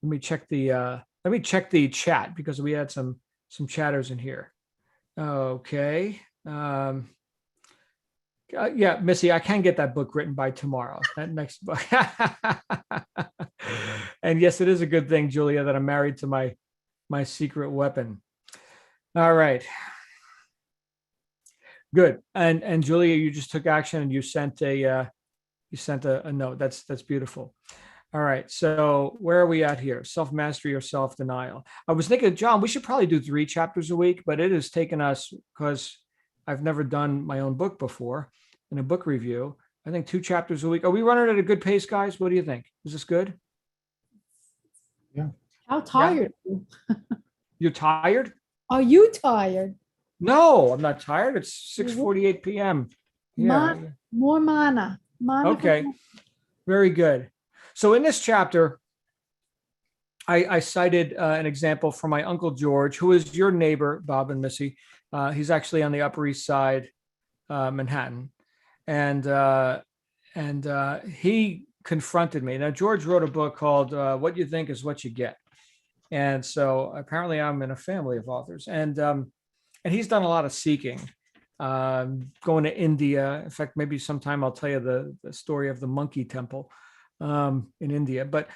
Let me check the chat because we had some chatters in here. Okay. Yeah, Missy, I can get that book written by tomorrow. That next book. And yes, it is a good thing, Julia, that I'm married to my secret weapon. All right. Good. And Julia, you just took action and you sent a note. That's beautiful. All right. So where are we at here? Self-mastery or self-denial? I was thinking, John, we should probably do 3 chapters a week, but it has taken us, because I've never done my own book before in a book review, I think 2 chapters a week. Are we running at a good pace, guys? What do you think? Is this good? Yeah. How tired? are you? You're tired? Are you tired? No, I'm not tired. It's 6:48 p.m. Yeah. More mana. Okay. Very good. So in this chapter, I cited an example from my Uncle George, who is your neighbor, Bob and Missy. He's actually on the Upper East Side, Manhattan. And he confronted me. Now, George wrote a book called What You Think Is What You Get. And so apparently I'm in a family of authors. And he's done a lot of seeking, going to India. In fact, maybe sometime I'll tell you the story of the monkey temple in India. But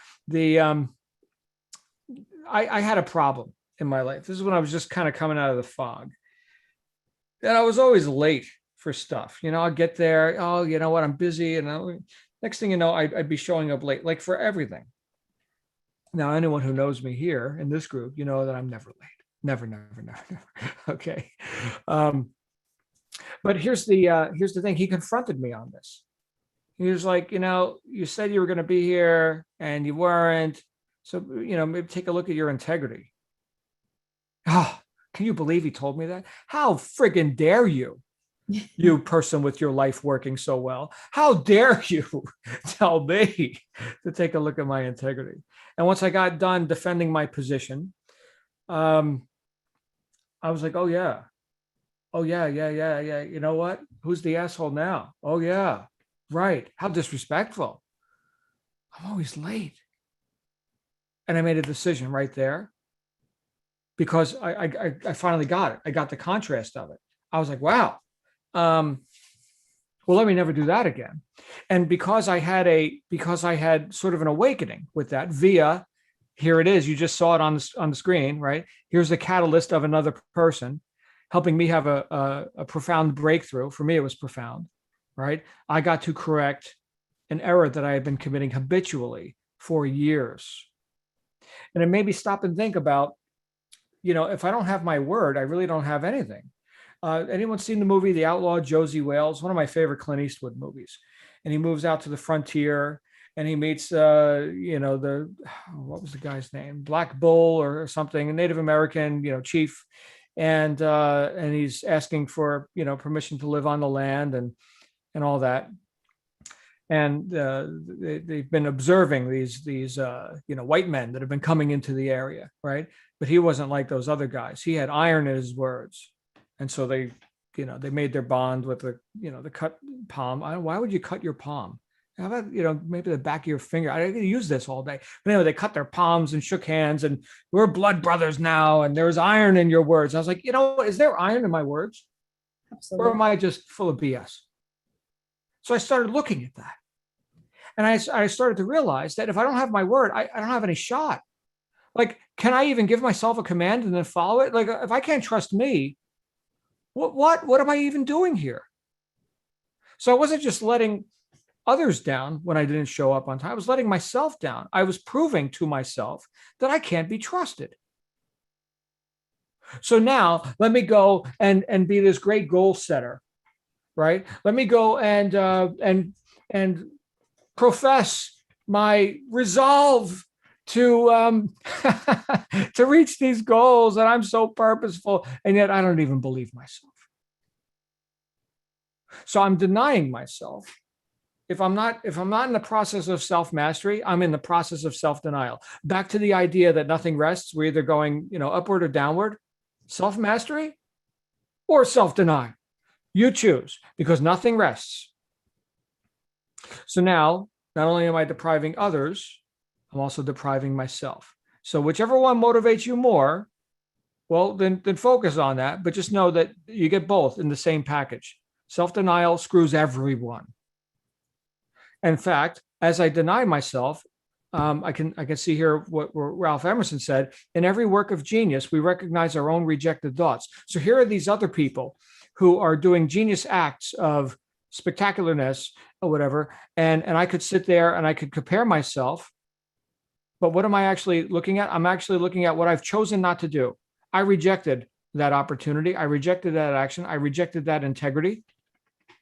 I had a problem in my life. This is when I was just kind of coming out of the fog. And I was always late for stuff. I'd get there. Oh, you know what? I'm busy. And next thing you know, I'd be showing up late, like for everything. Now, anyone who knows me here in this group, you know that I'm never late. Never. Okay. But here's the thing. He confronted me on this. He was like, you said you were going to be here and you weren't. So, maybe take a look at your integrity. Oh, can you believe he told me that? How friggin' dare you, you person with your life working so well? How dare you tell me to take a look at my integrity? And once I got done defending my position, I was like, oh yeah. You know what? Who's the asshole now? Oh yeah. Right. How disrespectful. I'm always late. And I made a decision right there because I finally got it. I got the contrast of it. I was like, wow. Well, let me never do that again. And because I had sort of an awakening with that via, here it is. You just saw it on the screen, right? Here's the catalyst of another person helping me have a profound breakthrough. For me, it was profound. right? I got to correct an error that I had been committing habitually for years. And it made me stop and think about, if I don't have my word, I really don't have anything. Anyone seen the movie The Outlaw Josie Wales? One of my favorite Clint Eastwood movies. And he moves out to the frontier and he meets, what was the guy's name? Black Bull or something, a Native American, chief. And he's asking for, permission to live on the land and all that. And they've been observing these white men that have been coming into the area, right? But he wasn't like those other guys. He had iron in his words, and so they made their bond with the cut palm. Why would you cut your palm? How about maybe the back of your finger? I didn't use this all day. But anyway, they cut their palms and shook hands, and we're blood brothers now. And there's iron in your words. I was like, is there iron in my words, or am I just full of BS? So I started looking at that. And I started to realize that if I don't have my word, I don't have any shot. Like, can I even give myself a command and then follow it? Like, if I can't trust me, what am I even doing here? So I wasn't just letting others down when I didn't show up on time. I was letting myself down. I was proving to myself that I can't be trusted. So now let me go and be this great goal setter, right? Let me go and profess my resolve to to reach these goals, and I'm so purposeful, and yet I don't even believe myself. So I'm denying myself. If I'm not in the process of self-mastery, I'm in the process of self-denial. Back to the idea that nothing rests. We're either going, upward or downward. Self-mastery or self-denial. You choose, because nothing rests. So now, not only am I depriving others, I'm also depriving myself. So whichever one motivates you more, well, then focus on that. But just know that you get both in the same package. Self-denial screws everyone. In fact, as I deny myself, I can see here what Ralph Emerson said: in every work of genius, we recognize our own rejected thoughts. So here are these other people who are doing genius acts of spectacularness or whatever, and I could sit there and I could compare myself. But what am I actually looking at? I'm actually looking at what I've chosen not to do. I rejected that opportunity. I rejected that action. I rejected that integrity,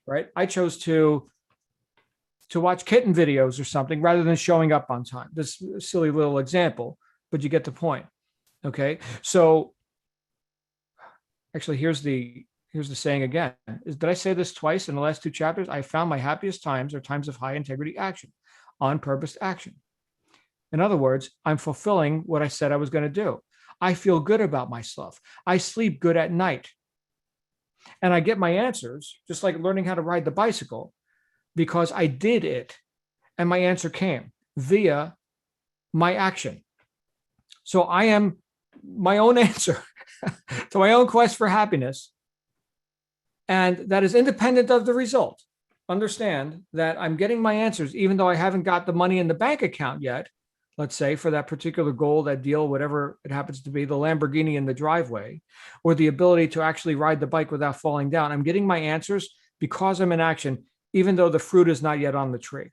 right? I chose to watch kitten videos or something rather than showing up on time. This silly little example, but you get the point. Okay. So actually, here's the saying again. Did I say this twice in the last two chapters? I found my happiest times are times of high integrity action, on purpose action. In other words, I'm fulfilling what I said I was going to do. I feel good about myself. I sleep good at night. And I get my answers, just like learning how to ride the bicycle, because I did it. And my answer came via my action. So I am my own answer to my own quest for happiness. And that is independent of the result. Understand that I'm getting my answers, even though I haven't got the money in the bank account yet, let's say, for that particular goal, that deal, whatever it happens to be, the Lamborghini in the driveway, or the ability to actually ride the bike without falling down. I'm getting my answers because I'm in action, even though the fruit is not yet on the tree.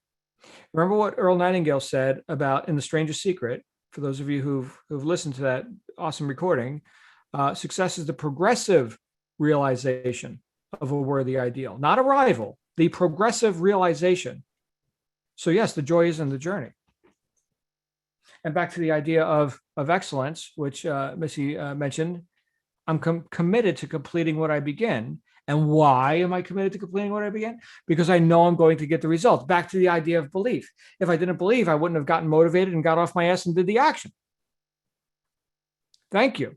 Remember what Earl Nightingale said about In the Strangest Secret, for those of you who've listened to that awesome recording, success is the progressive realization of a worthy ideal, not arrival, the progressive realization. So yes, the joy is in the journey. And back to the idea of excellence, which Missy mentioned, I'm committed to completing what I begin. And why am I committed to completing what I begin? Because I know I'm going to get the results. Back to the idea of belief. If I didn't believe, I wouldn't have gotten motivated and got off my ass and did the action. Thank you.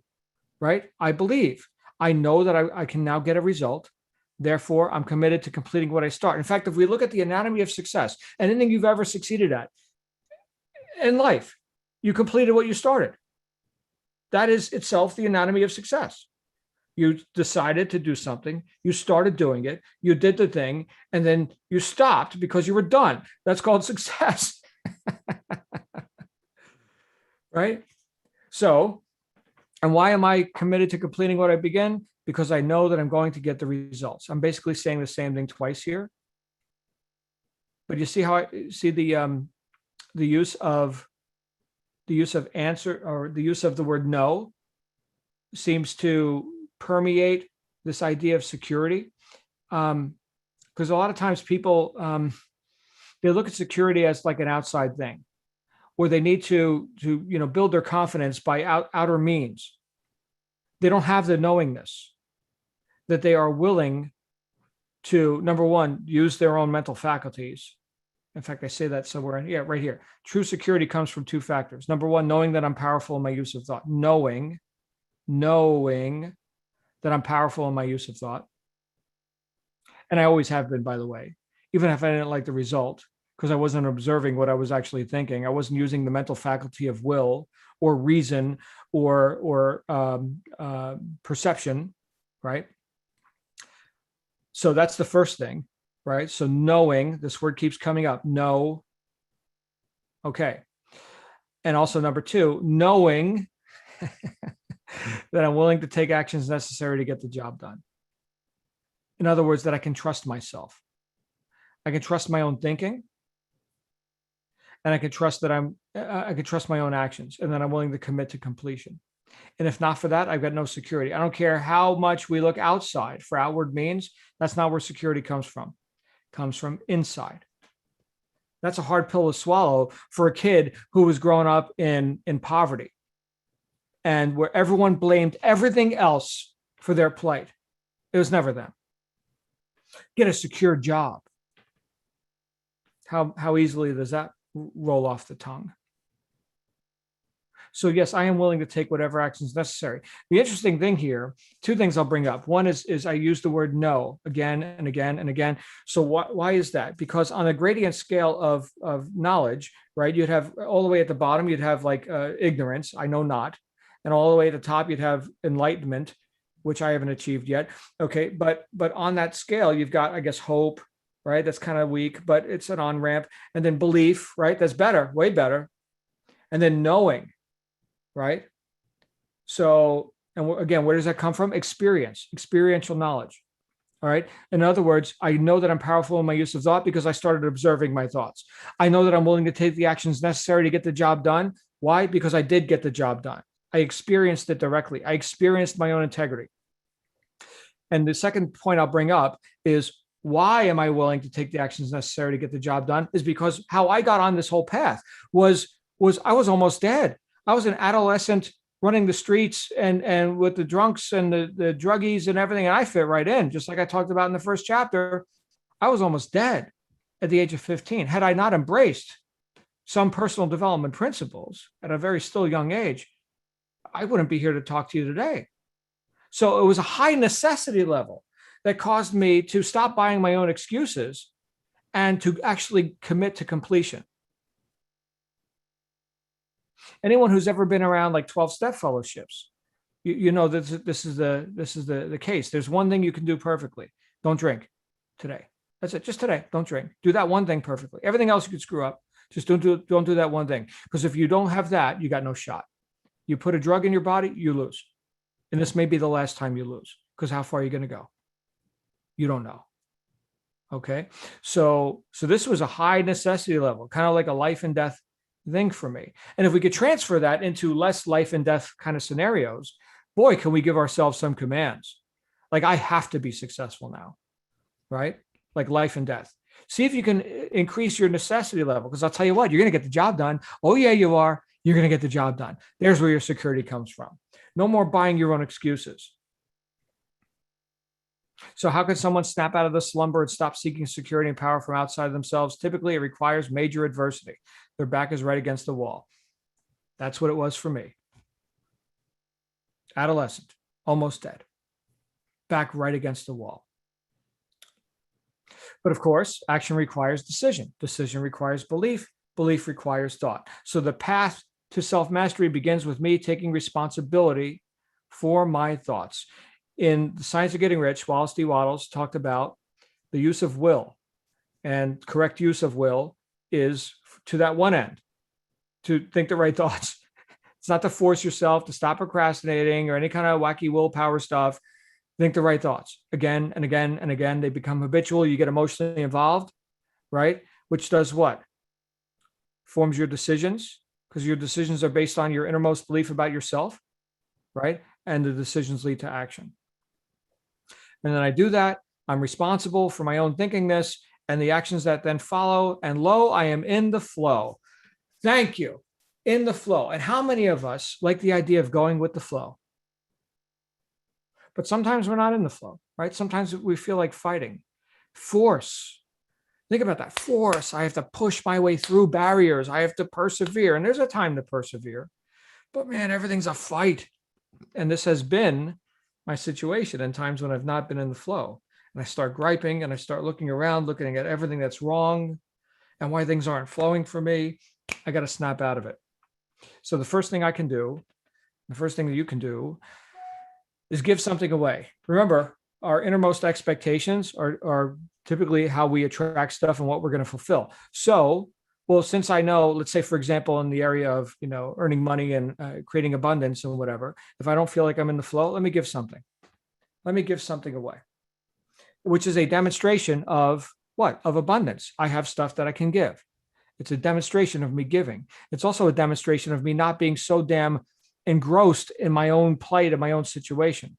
Right? I believe. I know that I can now get a result. Therefore, I'm committed to completing what I start. In fact, if we look at the anatomy of success, anything you've ever succeeded at in life, you completed what you started. That is itself the anatomy of success. You decided to do something, you started doing it, you did the thing, and then you stopped because you were done. That's called success. Right? So, and why am I committed to completing what I begin? Because I know that I'm going to get the results. I'm basically saying the same thing twice here. But you see how I see the use of answer, or the use of the word no, seems to permeate this idea of security. Because a lot of times people, they look at security as like an outside thing, where they need to build their confidence by outer means. They don't have the knowingness that they are willing to, number one, use their own mental faculties. In fact, I say that somewhere. Yeah, right here. True security comes from two factors. Number one, knowing that I'm powerful in my use of thought. Knowing that I'm powerful in my use of thought. And I always have been, by the way, even if I didn't like the result, because I wasn't observing what I was actually thinking. I wasn't using the mental faculty of will or reason or perception, right? So that's the first thing, right? So knowing, this word keeps coming up, know. Okay. And also number two, knowing that I'm willing to take actions necessary to get the job done. In other words, that I can trust myself. I can trust my own thinking. And I can trust that I can trust my own actions, and that I'm willing to commit to completion. And if not for that, I've got no security. I don't care how much we look outside for outward means. That's not where security comes from. It comes from inside. That's a hard pill to swallow for a kid who was growing up in poverty, and where everyone blamed everything else for their plight. It was never them. Get a secure job. How easily does that roll off the tongue? So yes, I am willing to take whatever actions necessary. The interesting thing here, two things I'll bring up. One is I use the word no again and again and again. So why is that? Because on a gradient scale of knowledge, right, you'd have all the way at the bottom, you'd have like ignorance, I know not. And all the way at the top, you'd have enlightenment, which I haven't achieved yet. Okay, but on that scale, you've got, I guess, hope, right? That's kind of weak, but it's an on-ramp. And then belief, right? That's better, way better. And then knowing, right? So, and again, where does that come from? Experience, experiential knowledge. All right. In other words, I know that I'm powerful in my use of thought because I started observing my thoughts. I know that I'm willing to take the actions necessary to get the job done. Why? Because I did get the job done. I experienced it directly. I experienced my own integrity. And the second point I'll bring up is, why am I willing to take the actions necessary to get the job done? Is because how I got on this whole path was I was almost dead. I was an adolescent running the streets and with the drunks and the druggies and everything. And I fit right in, just like I talked about in the first chapter. I was almost dead at the age of 15. Had I not embraced some personal development principles at a very still young age, I wouldn't be here to talk to you today. So it was a high necessity level that caused me to stop buying my own excuses and to actually commit to completion. Anyone who's ever been around like 12-step fellowships, you know that this is the case. There's one thing you can do perfectly. Don't drink today. That's it. Just today. Don't drink. Do that one thing perfectly. Everything else you could screw up. Just don't do that one thing. Because if you don't have that, you got no shot. You put a drug in your body, you lose. And this may be the last time you lose, because how far are you going to go? You don't know. Okay. So this was a high necessity level, kind of like a life and death thing for me. And if we could transfer that into less life and death kind of scenarios, boy, can we give ourselves some commands. Like, I have to be successful now, right? Like life and death. See if you can increase your necessity level, because I'll tell you what, you're going to get the job done. Oh yeah, you are. You're going to get the job done. There's where your security comes from. No more buying your own excuses. So how can someone snap out of the slumber and stop seeking security and power from outside themselves? Typically, it requires major adversity. Their back is right against the wall. That's what it was for me. Adolescent, almost dead. Back right against the wall. But of course, action requires decision. Decision requires belief. Belief requires thought. So the path to self-mastery begins with me taking responsibility for my thoughts. In The Science of Getting Rich, Wallace D. Wattles talked about the use of will, and correct use of will is to that one end, to think the right thoughts. It's not to force yourself to stop procrastinating or any kind of wacky willpower stuff. Think the right thoughts again and again and again. They become habitual. You get emotionally involved, right? which does what? Forms your decisions, because your decisions are based on your innermost belief about yourself, right? And the decisions lead to action. And then I do that. I'm responsible for my own thinkingness and the actions that then follow. And lo, I am in the flow. Thank you. In the flow. And how many of us like the idea of going with the flow? But sometimes we're not in the flow, right? Sometimes we feel like fighting. Force. Think about that. Force. I have to push my way through barriers. I have to persevere. And there's a time to persevere. But man, everything's a fight. And this has been my situation in times when I've not been in the flow. And I start griping and I start looking around, looking at everything that's wrong and why things aren't flowing for me. I got to snap out of it. So the first thing I can do, the first thing that you can do is give something away. Remember, our innermost expectations are typically how we attract stuff and what we're going to fulfill. So, well, since I know, let's say, for example, in the area of, earning money and creating abundance and whatever, if I don't feel like I'm in the flow, let me give something. Let me give something away, which is a demonstration of what? Of abundance. I have stuff that I can give. It's a demonstration of me giving. It's also a demonstration of me not being so damn engrossed in my own plight and my own situation.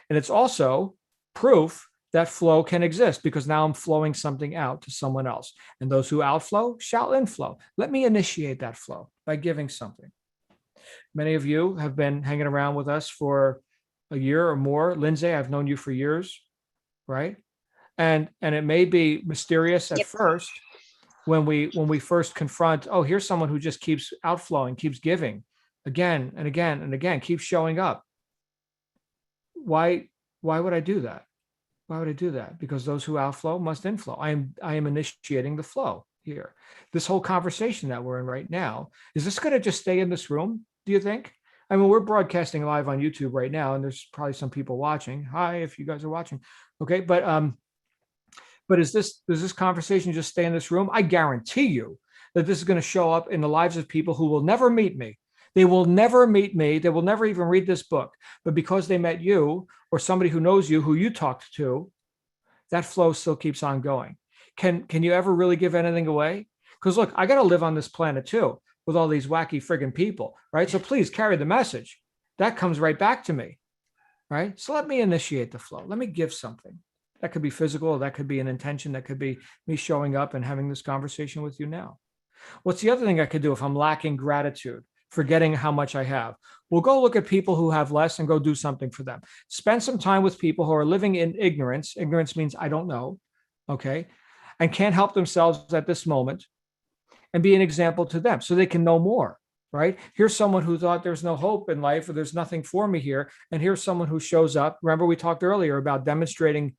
And it's also proof that flow can exist because now I'm flowing something out to someone else. And those who outflow shall inflow. Let me initiate that flow by giving something. Many of you have been hanging around with us for a year or more. Lindsay, I've known you for years, right? And it may be mysterious at first when we first confront, oh, here's someone who just keeps outflowing, keeps giving again and again and again, keeps showing up. Why would I do that? Why would I do that? Because those who outflow must inflow. I am initiating the flow here. This whole conversation that we're in right now, is this going to just stay in this room, do you think? I mean, we're broadcasting live on YouTube right now, and there's probably some people watching. Hi, if you guys are watching. Okay, but does this conversation just stay in this room? I guarantee you that this is going to show up in the lives of people who will never meet me. They will never meet me. They will never even read this book. But because they met you or somebody who knows you, who you talked to, that flow still keeps on going. Can you ever really give anything away? Because look, I got to live on this planet too with all these wacky friggin' people, right? So please carry the message. That comes right back to me, right? So let me initiate the flow. Let me give something. That could be physical. That could be an intention. That could be me showing up and having this conversation with you now. What's the other thing I could do if I'm lacking gratitude, forgetting how much I have? Well, go look at people who have less and go do something for them. Spend some time with people who are living in ignorance. Ignorance means I don't know, okay? And can't help themselves at this moment, and be an example to them so they can know more, right? Here's someone who thought there's no hope in life or there's nothing for me here. And here's someone who shows up. Remember, we talked earlier about demonstrating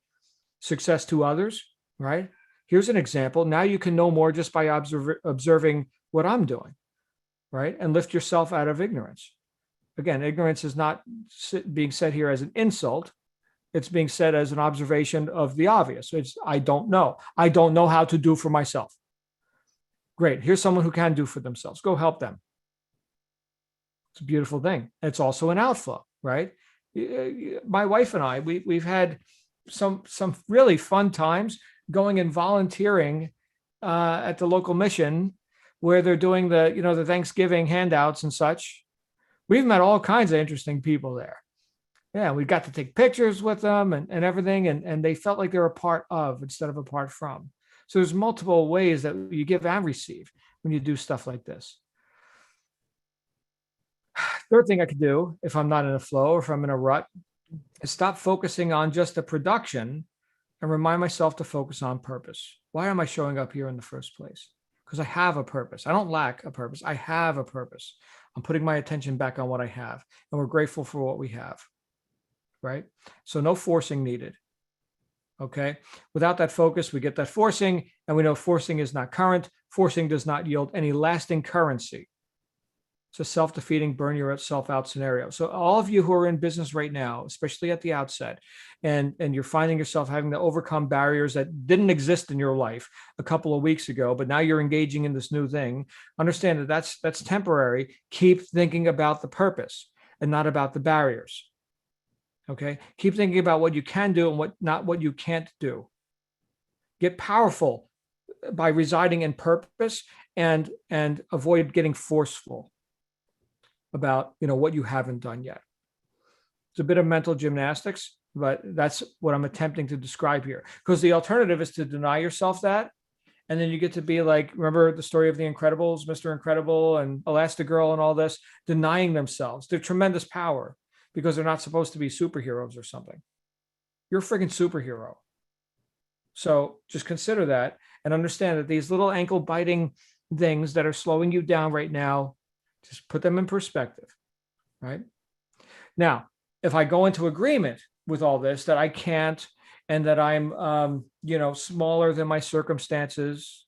success to others, right? Here's an example. Now you can know more just by observing what I'm doing, right? And lift yourself out of ignorance. Again, ignorance is not being said here as an insult. It's being said as an observation of the obvious. It's, I don't know. I don't know how to do for myself. Great. Here's someone who can do for themselves. Go help them. It's a beautiful thing. It's also an outflow, right? My wife and I, we've had some really fun times going and volunteering at the local mission where they're doing the Thanksgiving handouts and such. We've met all kinds of interesting people there. Yeah, we got to take pictures with them and everything, and they felt like they're a part of instead of apart from. So there's multiple ways that you give and receive when you do stuff like this. Third thing I could do if I'm not in a flow or if I'm in a rut is stop focusing on just the production and remind myself to focus on purpose. Why am I showing up here in the first place? Because I have a purpose. I don't lack a purpose. I have a purpose. I'm putting my attention back on what I have, and we're grateful for what we have, right? So no forcing needed. Okay. Without that focus, we get that forcing, and we know forcing is not current. Forcing does not yield any lasting currency. It's a self-defeating, burn yourself out scenario. So all of you who are in business right now, especially at the outset, and you're finding yourself having to overcome barriers that didn't exist in your life a couple of weeks ago, but now you're engaging in this new thing, understand that that's temporary. Keep thinking about the purpose and not about the barriers. Okay. Keep thinking about what you can do and what you can't do. Get powerful by residing in purpose, and avoid getting forceful about, what you haven't done yet. It's a bit of mental gymnastics, but that's what I'm attempting to describe here. Because the alternative is to deny yourself that. And then you get to be like, remember the story of the Incredibles, Mr. Incredible and Elastigirl and all this, denying themselves their tremendous power because they're not supposed to be superheroes or something. You're a freaking superhero. So just consider that and understand that these little ankle biting things that are slowing you down right now, just put them in perspective, right? Now, if I go into agreement with all this, that I can't, and that I'm, smaller than my circumstances,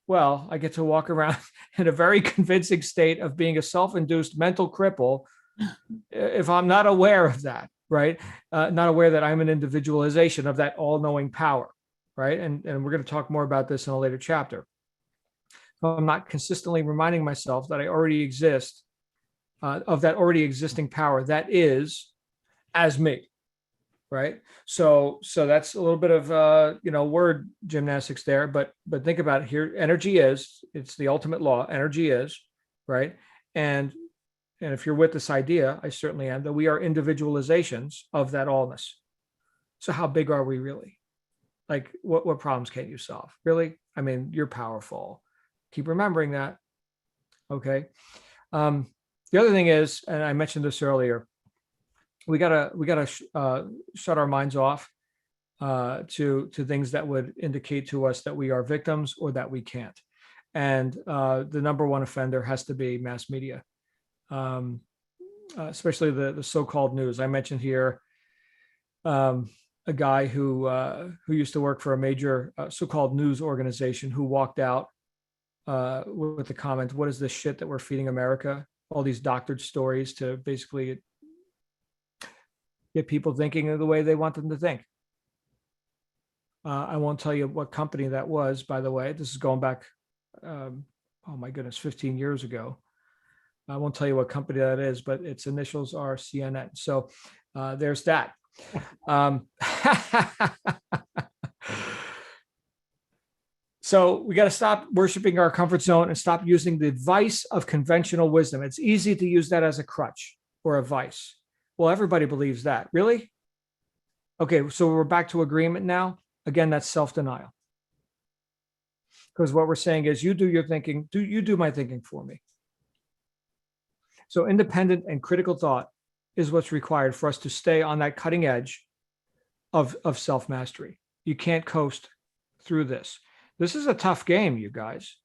well, I get to walk around in a very convincing state of being a self-induced mental cripple if I'm not aware of that, right? Not aware that I'm an individualization of that all-knowing power, right? And we're going to talk more about this in a later chapter. So I'm not consistently reminding myself that I already exist, of that already existing power that is as me, right? So that's a little bit of word gymnastics there, but think about it here. Energy it's the ultimate law. Energy is, right? And if you're with this idea, I certainly am, that we are individualizations of that allness. So how big are we really? Like what problems can't you solve? Really? I mean, you're powerful. Keep remembering that. Okay. The other thing is, and I mentioned this earlier, we gotta shut our minds off to things that would indicate to us that we are victims or that we can't. And the number one offender has to be mass media, especially the so-called news. I mentioned here a guy who used to work for a major so-called news organization who walked out with the comment, "What is this shit that we're feeding America? All these doctored stories to basically get people thinking of the way they want them to think." I won't tell you what company that was, by the way. This is going back, oh my goodness, 15 years ago. I won't tell you what company that is, but its initials are CNN. So there's that. So we got to stop worshiping our comfort zone and stop using the vice of conventional wisdom. It's easy to use that as a crutch or a vice. Well, everybody believes that. Really? Okay, so we're back to agreement now. Again, that's self-denial. Because what we're saying is, you do your thinking, you do my thinking for me. So independent and critical thought is what's required for us to stay on that cutting edge of self-mastery. You can't coast through this. This is a tough game, you guys.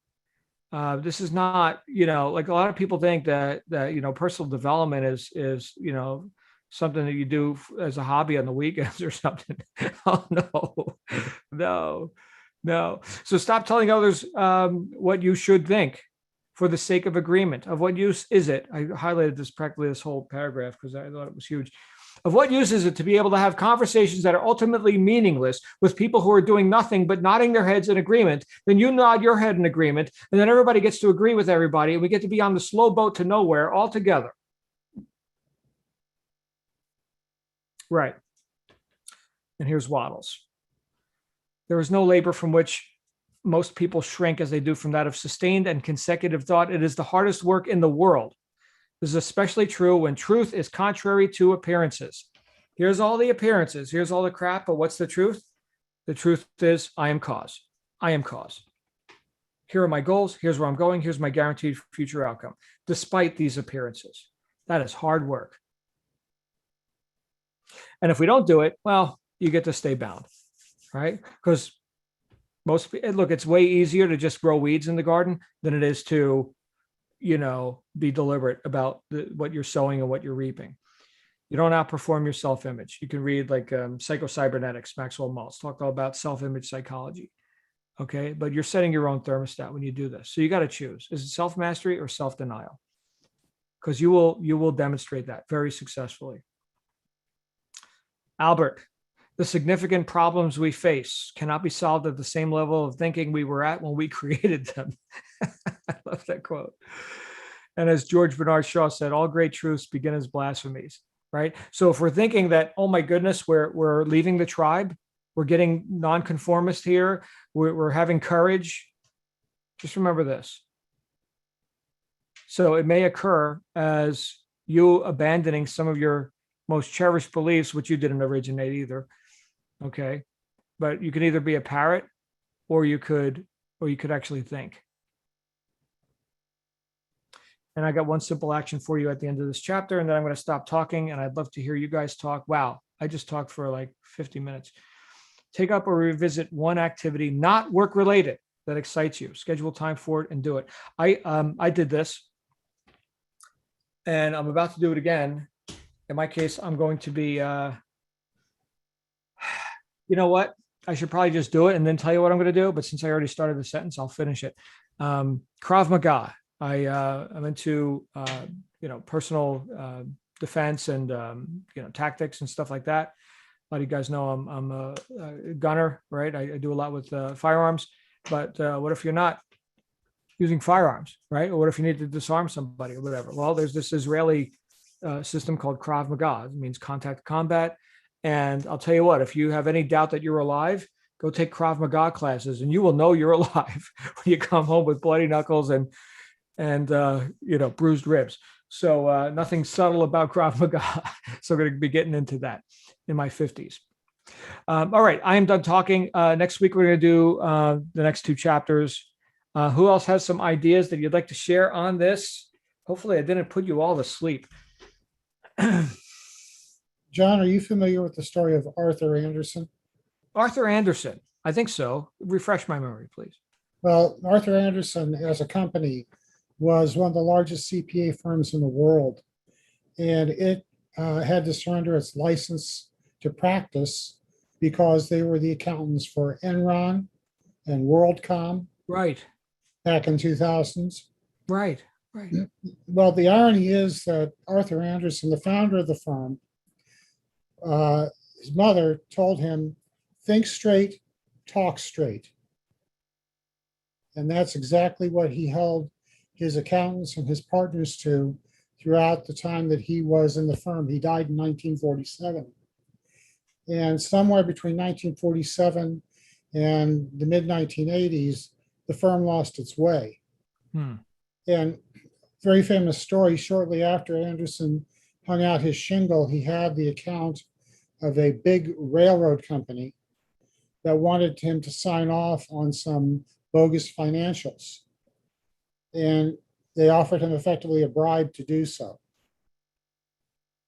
This is not, like a lot of people think that personal development is something that you do as a hobby on the weekends or something. Oh no. So stop telling others what you should think for the sake of agreement. Of what use is it? I highlighted this practically this whole paragraph because I thought it was huge. Of what use is it to be able to have conversations that are ultimately meaningless with people who are doing nothing but nodding their heads in agreement? Then you nod your head in agreement, and then everybody gets to agree with everybody, and we get to be on the slow boat to nowhere all together. Right. And here's Waddles. There is no labor from which most people shrink as they do from that of sustained and consecutive thought. It is the hardest work in the world. This is especially true when truth is contrary to appearances. Here's all the appearances. Here's all the crap. But what's the truth? The truth is, I am cause. I am cause. Here are my goals. Here's where I'm going. Here's my guaranteed future outcome. Despite these appearances, that is hard work. And if we don't do it, well, you get to stay bound, right? Because it's way easier to just grow weeds in the garden than it is to, be deliberate about what you're sowing and what you're reaping. You don't outperform your self-image. You can read like Psycho-Cybernetics, Maxwell Maltz, talk all about self-image psychology. Okay. But you're setting your own thermostat when you do this. So you got to choose. Is it self-mastery or self-denial? Because you will demonstrate that very successfully. Albert, the significant problems we face cannot be solved at the same level of thinking we were at when we created them. I love that quote. And as George Bernard Shaw said, all great truths begin as blasphemies, right? So if we're thinking that, oh my goodness, we're leaving the tribe, We're getting nonconformist here. We're having courage. Just remember this. So it may occur as you abandoning some of your most cherished beliefs, which you didn't originate either. Okay. But you can either be a parrot or you could actually think. And I got one simple action for you at the end of this chapter, and then I'm going to stop talking, and I'd love to hear you guys talk. Wow, I just talked for like 50 minutes. Take up or revisit one activity not work related that excites you. Schedule time for it and do it. I did this, and I'm about to do it again. In my case, I'm going to be, you know what? I should probably just do it and then tell you what I'm going to do. But since I already started the sentence, I'll finish it. Krav Maga. I'm into, personal defense and, tactics and stuff like that. A lot of you guys know I'm a gunner, right? I do a lot with firearms, but what if you're not using firearms, right? Or what if you need to disarm somebody or whatever? Well, there's this Israeli system called Krav Maga. It means contact combat. And I'll tell you what, if you have any doubt that you're alive, go take Krav Maga classes and you will know you're alive when you come home with bloody knuckles and bruised ribs. So nothing subtle about Krav Maga. So we're going to be getting into that in my 50s. All right, I am done talking. Next week, we're going to do the next 2 chapters. Who else has some ideas that you'd like to share on this? Hopefully I didn't put you all to sleep. John, are you familiar with the story of Arthur Anderson? Arthur Anderson. I think so. Refresh my memory, please. Well, Arthur Anderson as a company was one of the largest CPA firms in the world, and it had to surrender its license to practice because they were the accountants for Enron and WorldCom Right. back in 2000s. Right. Well, the irony is that Arthur Anderson, the founder of the firm, his mother told him, think straight, talk straight. And that's exactly what he held his accountants and his partners to throughout the time that he was in the firm. He died in 1947. And somewhere between 1947 and the mid 1980s, the firm lost its way. And very famous story, shortly after Anderson hung out his shingle, he had the account of a big railroad company that wanted him to sign off on some bogus financials. And they offered him effectively a bribe to do so.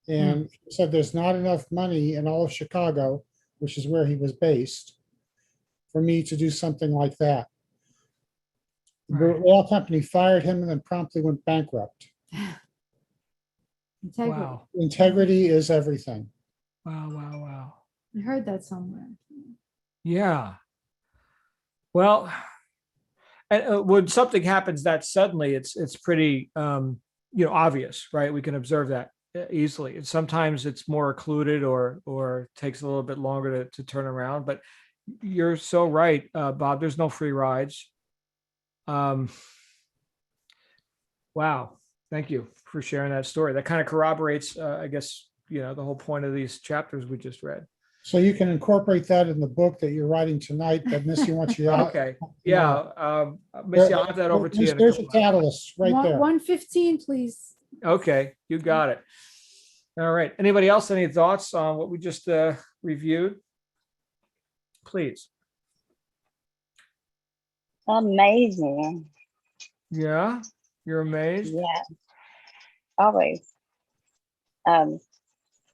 And he said there's not enough money in all of Chicago, which is where he was based, for me to do something like that. The rail company fired him and then promptly went bankrupt. Integrity. Wow. Integrity is everything. Wow. I heard that somewhere. Yeah. Well, when something happens that suddenly, it's pretty obvious, right? We can observe that easily. And sometimes it's more occluded or takes a little bit longer to turn around. But you're so right, Bob. There's no free rides. Wow. Thank you for sharing that story. That kind of corroborates, I guess, the whole point of these chapters we just read. So you can incorporate that in the book that you're writing tonight that Missy wants you out. Okay. Yeah. Missy, I'll have that over to you. There's a catalyst right there. 115, please. Okay. You got it. All right. Anybody else? Any thoughts on what we just reviewed? Please. Amazing. Yeah. You're amazed? Yeah, always.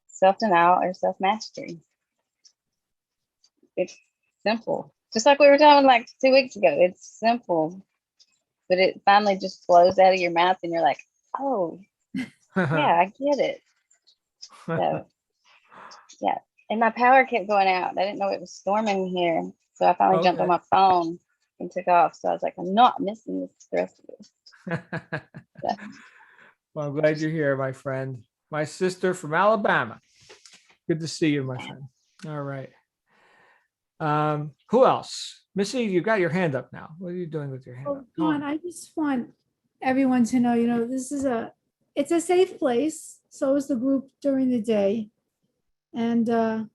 Self-denial or self-mastery. It's simple. Just like we were talking like 2 weeks ago. It's simple, but it finally just flows out of your mouth and you're like, oh, yeah, I get it. So, yeah. And my power kept going out. I didn't know it was storming here. So I finally jumped on my phone and took off. So I was like, I'm not missing this the rest of this. Yeah. Well, I'm glad you're here, my friend. My sister from Alabama. Good to see you, my friend. All right. Who else? Missy, you got your hand up now. What are you doing with your hand up? John, I just want everyone to know, this is it's a safe place. So is the group during the day. And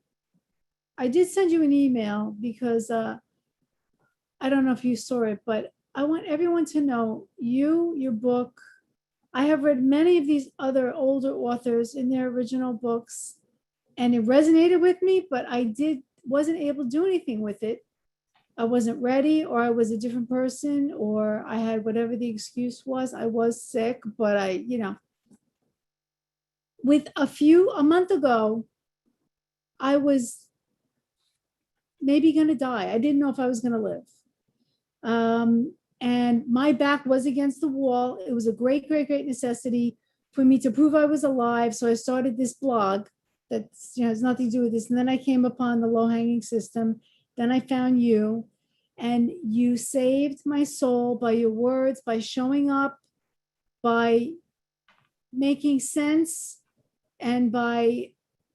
I did send you an email because I don't know if you saw it, but I want everyone to know your book. I have read many of these other older authors in their original books, and it resonated with me, but wasn't able to do anything with it. I wasn't ready, or I was a different person, or I had whatever the excuse was. I was sick, but with a month ago, I was maybe going to die. I didn't know if I was going to live. And my back was against the wall. It was a great, great, great necessity for me to prove I was alive. So I started this blog that has nothing to do with this. And then I came upon the low hanging system. Then I found you, and you saved my soul by your words, by showing up, by making sense, and by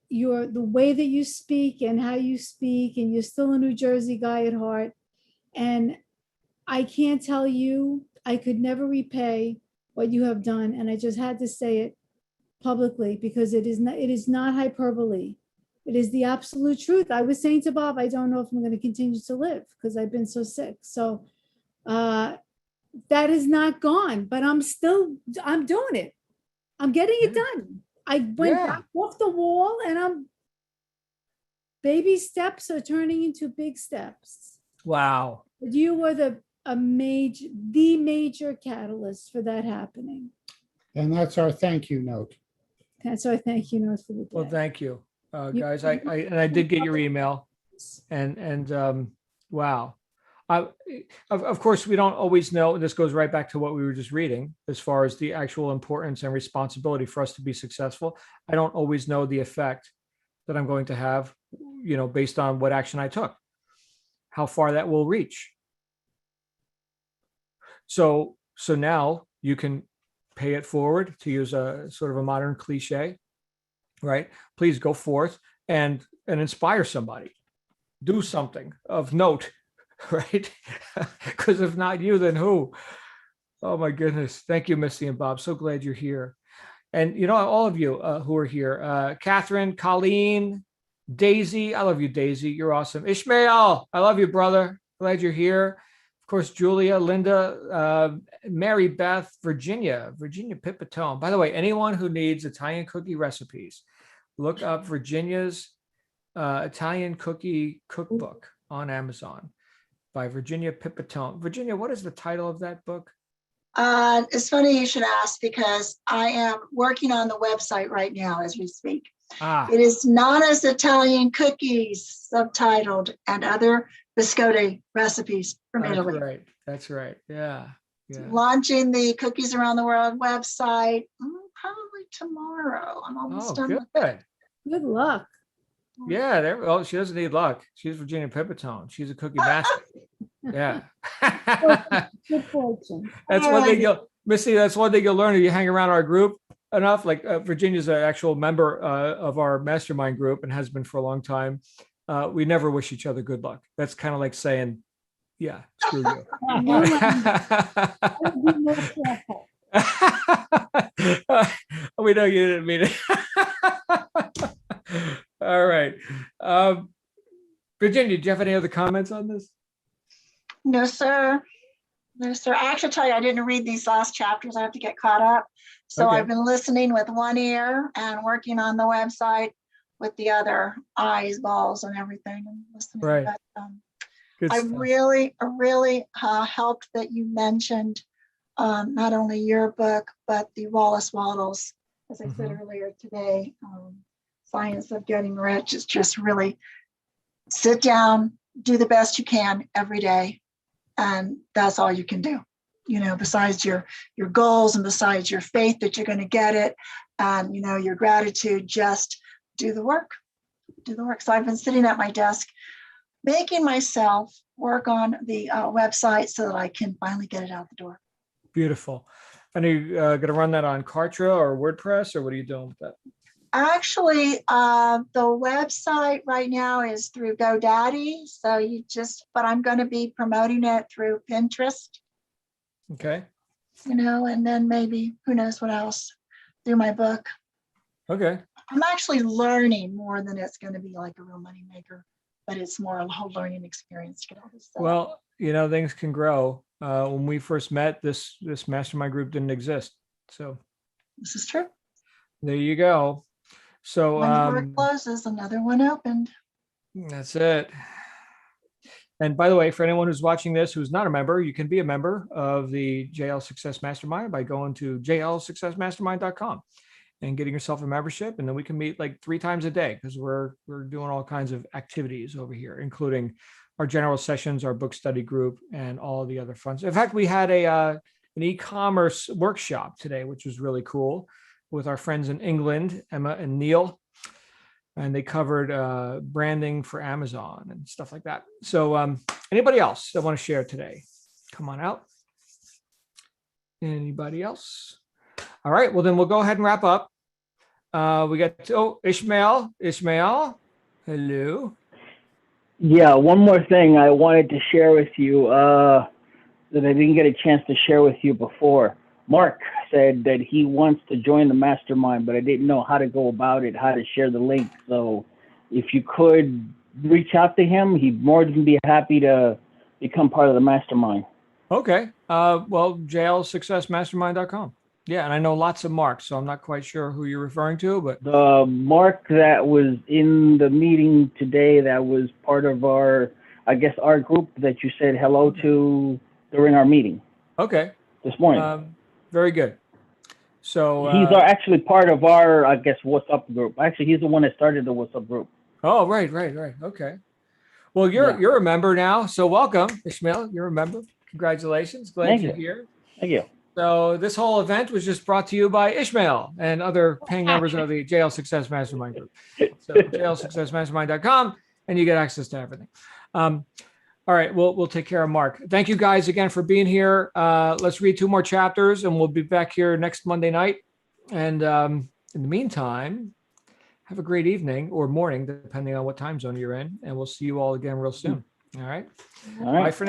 the way that you speak and how you speak. And you're still a New Jersey guy at heart. And I can't tell you, I could never repay what you have done. And I just had to say it publicly because it is not hyperbole. It is the absolute truth. I was saying to Bob, I don't know if I'm going to continue to live because I've been so sick. So that is not gone, but I'm doing it. I'm getting it done. I went back off the wall, and baby steps are turning into big steps. Wow. But you were the major catalyst for that happening. And that's our thank you note. That's our thank you note for the day. Well, thank you, guys. I did get your email, and wow. Of course, we don't always know. This goes right back to what we were just reading, as far as the actual importance and responsibility for us to be successful. I don't always know the effect that I'm going to have, based on what action I took, how far that will reach. So now you can pay it forward, to use a sort of a modern cliche, right? Please go forth and inspire somebody. Do something of note, right? Because if not you, then who? Oh my goodness. Thank you, Missy and Bob. So glad you're here. And all of you who are here, Catherine, Colleen, Daisy. I love you, Daisy. You're awesome. Ishmael, I love you, brother. Glad you're here. Of course, Julia, Linda, Mary Beth, Virginia Pipitone. By the way, anyone who needs Italian cookie recipes, look up Virginia's Italian cookie cookbook on Amazon by Virginia Pipitone. Virginia, what is the title of that book? It's funny you should ask, because I am working on the website right now as we speak. It is Nana's Italian Cookies, subtitled, and other biscotti recipes from Italy. Right. That's right. Yeah. Launching the Cookies Around the World website probably tomorrow. I'm almost done with it. Good luck. Yeah, well, she doesn't need luck. She's Virginia Pipitone. She's a cookie master. Yeah. Good fortune. That's one thing Missy, that's one thing you'll learn if you hang around our group enough. Like Virginia's an actual member of our mastermind group and has been for a long time. We never wish each other good luck. That's kind of like saying, yeah, screw you. We know you didn't mean it. All right. Virginia, do you have any other comments on this? No, sir. No, sir. I actually tell you, I didn't read these last chapters. I have to get caught up. So Okay. I've been listening with one ear and working on the website with the other eyes, balls, and everything. And listening. Right. But, Good I stuff. really helped that you mentioned not only your book, but the Wallace Waddles, as I said earlier today. Science of Getting Rich is just really sit down, do the best you can every day. And that's all you can do, besides your goals and besides your faith that you're going to get it. And, your gratitude, just do the work. So I've been sitting at my desk, making myself work on the website so that I can finally get it out the door. Beautiful. And are you going to run that on Kartra or WordPress, or what are you doing with that? Actually, the website right now is through GoDaddy. But I'm going to be promoting it through Pinterest. Okay. And then maybe, who knows what else, through my book. Okay. I'm actually learning more than it's going to be like a real money maker. but it's more a whole learning experience to get all this stuff. Well, things can grow. When we first met, this mastermind group didn't exist. So This is true. there you go. So One door closes, another one opened. that's it. And by the way, for anyone who's watching this who's not a member, you can be a member of the JL Success Mastermind by going to jlsuccessmastermind.com and getting yourself a membership. And then we can meet like 3 times a day because we're doing all kinds of activities over here, including our general sessions, our book study group, and all the other fun. In fact, we had an e-commerce workshop today, which was really cool, with our friends in England, Emma and Neil. And they covered branding for Amazon and stuff like that. So anybody else that want to share today? Come on out. Anybody else? All right, well, then we'll go ahead and wrap up. We got, Ishmael. Ishmael, hello. Yeah, one more thing I wanted to share with you that I didn't get a chance to share with you before. Mark said that he wants to join the mastermind, but I didn't know how to go about it, how to share the link. So if you could reach out to him, he'd more than be happy to become part of the mastermind. Okay. Well, jlsuccessmastermind.com. Yeah, and I know lots of Marks, so I'm not quite sure who you're referring to, but The Mark that was in the meeting today, that was part of our group that you said hello to during our meeting okay. this morning. Very good. So He's actually part of our, What's Up group. Actually, he's the one that started the What's Up group. Oh, right. Okay. Well, you're a member now, so welcome, Ishmael. You're a member. Congratulations. Glad you're here. Thank you. So this whole event was just brought to you by Ishmael and other paying members of the JL Success Mastermind group. So jlsuccessmastermind.com, and you get access to everything. All right, we'll take care of Mark. Thank you guys again for being here. Let's read 2 more chapters, and we'll be back here next Monday night. And in the meantime, have a great evening or morning, depending on what time zone you're in. And we'll see you all again real soon. All right. All right. Bye for now.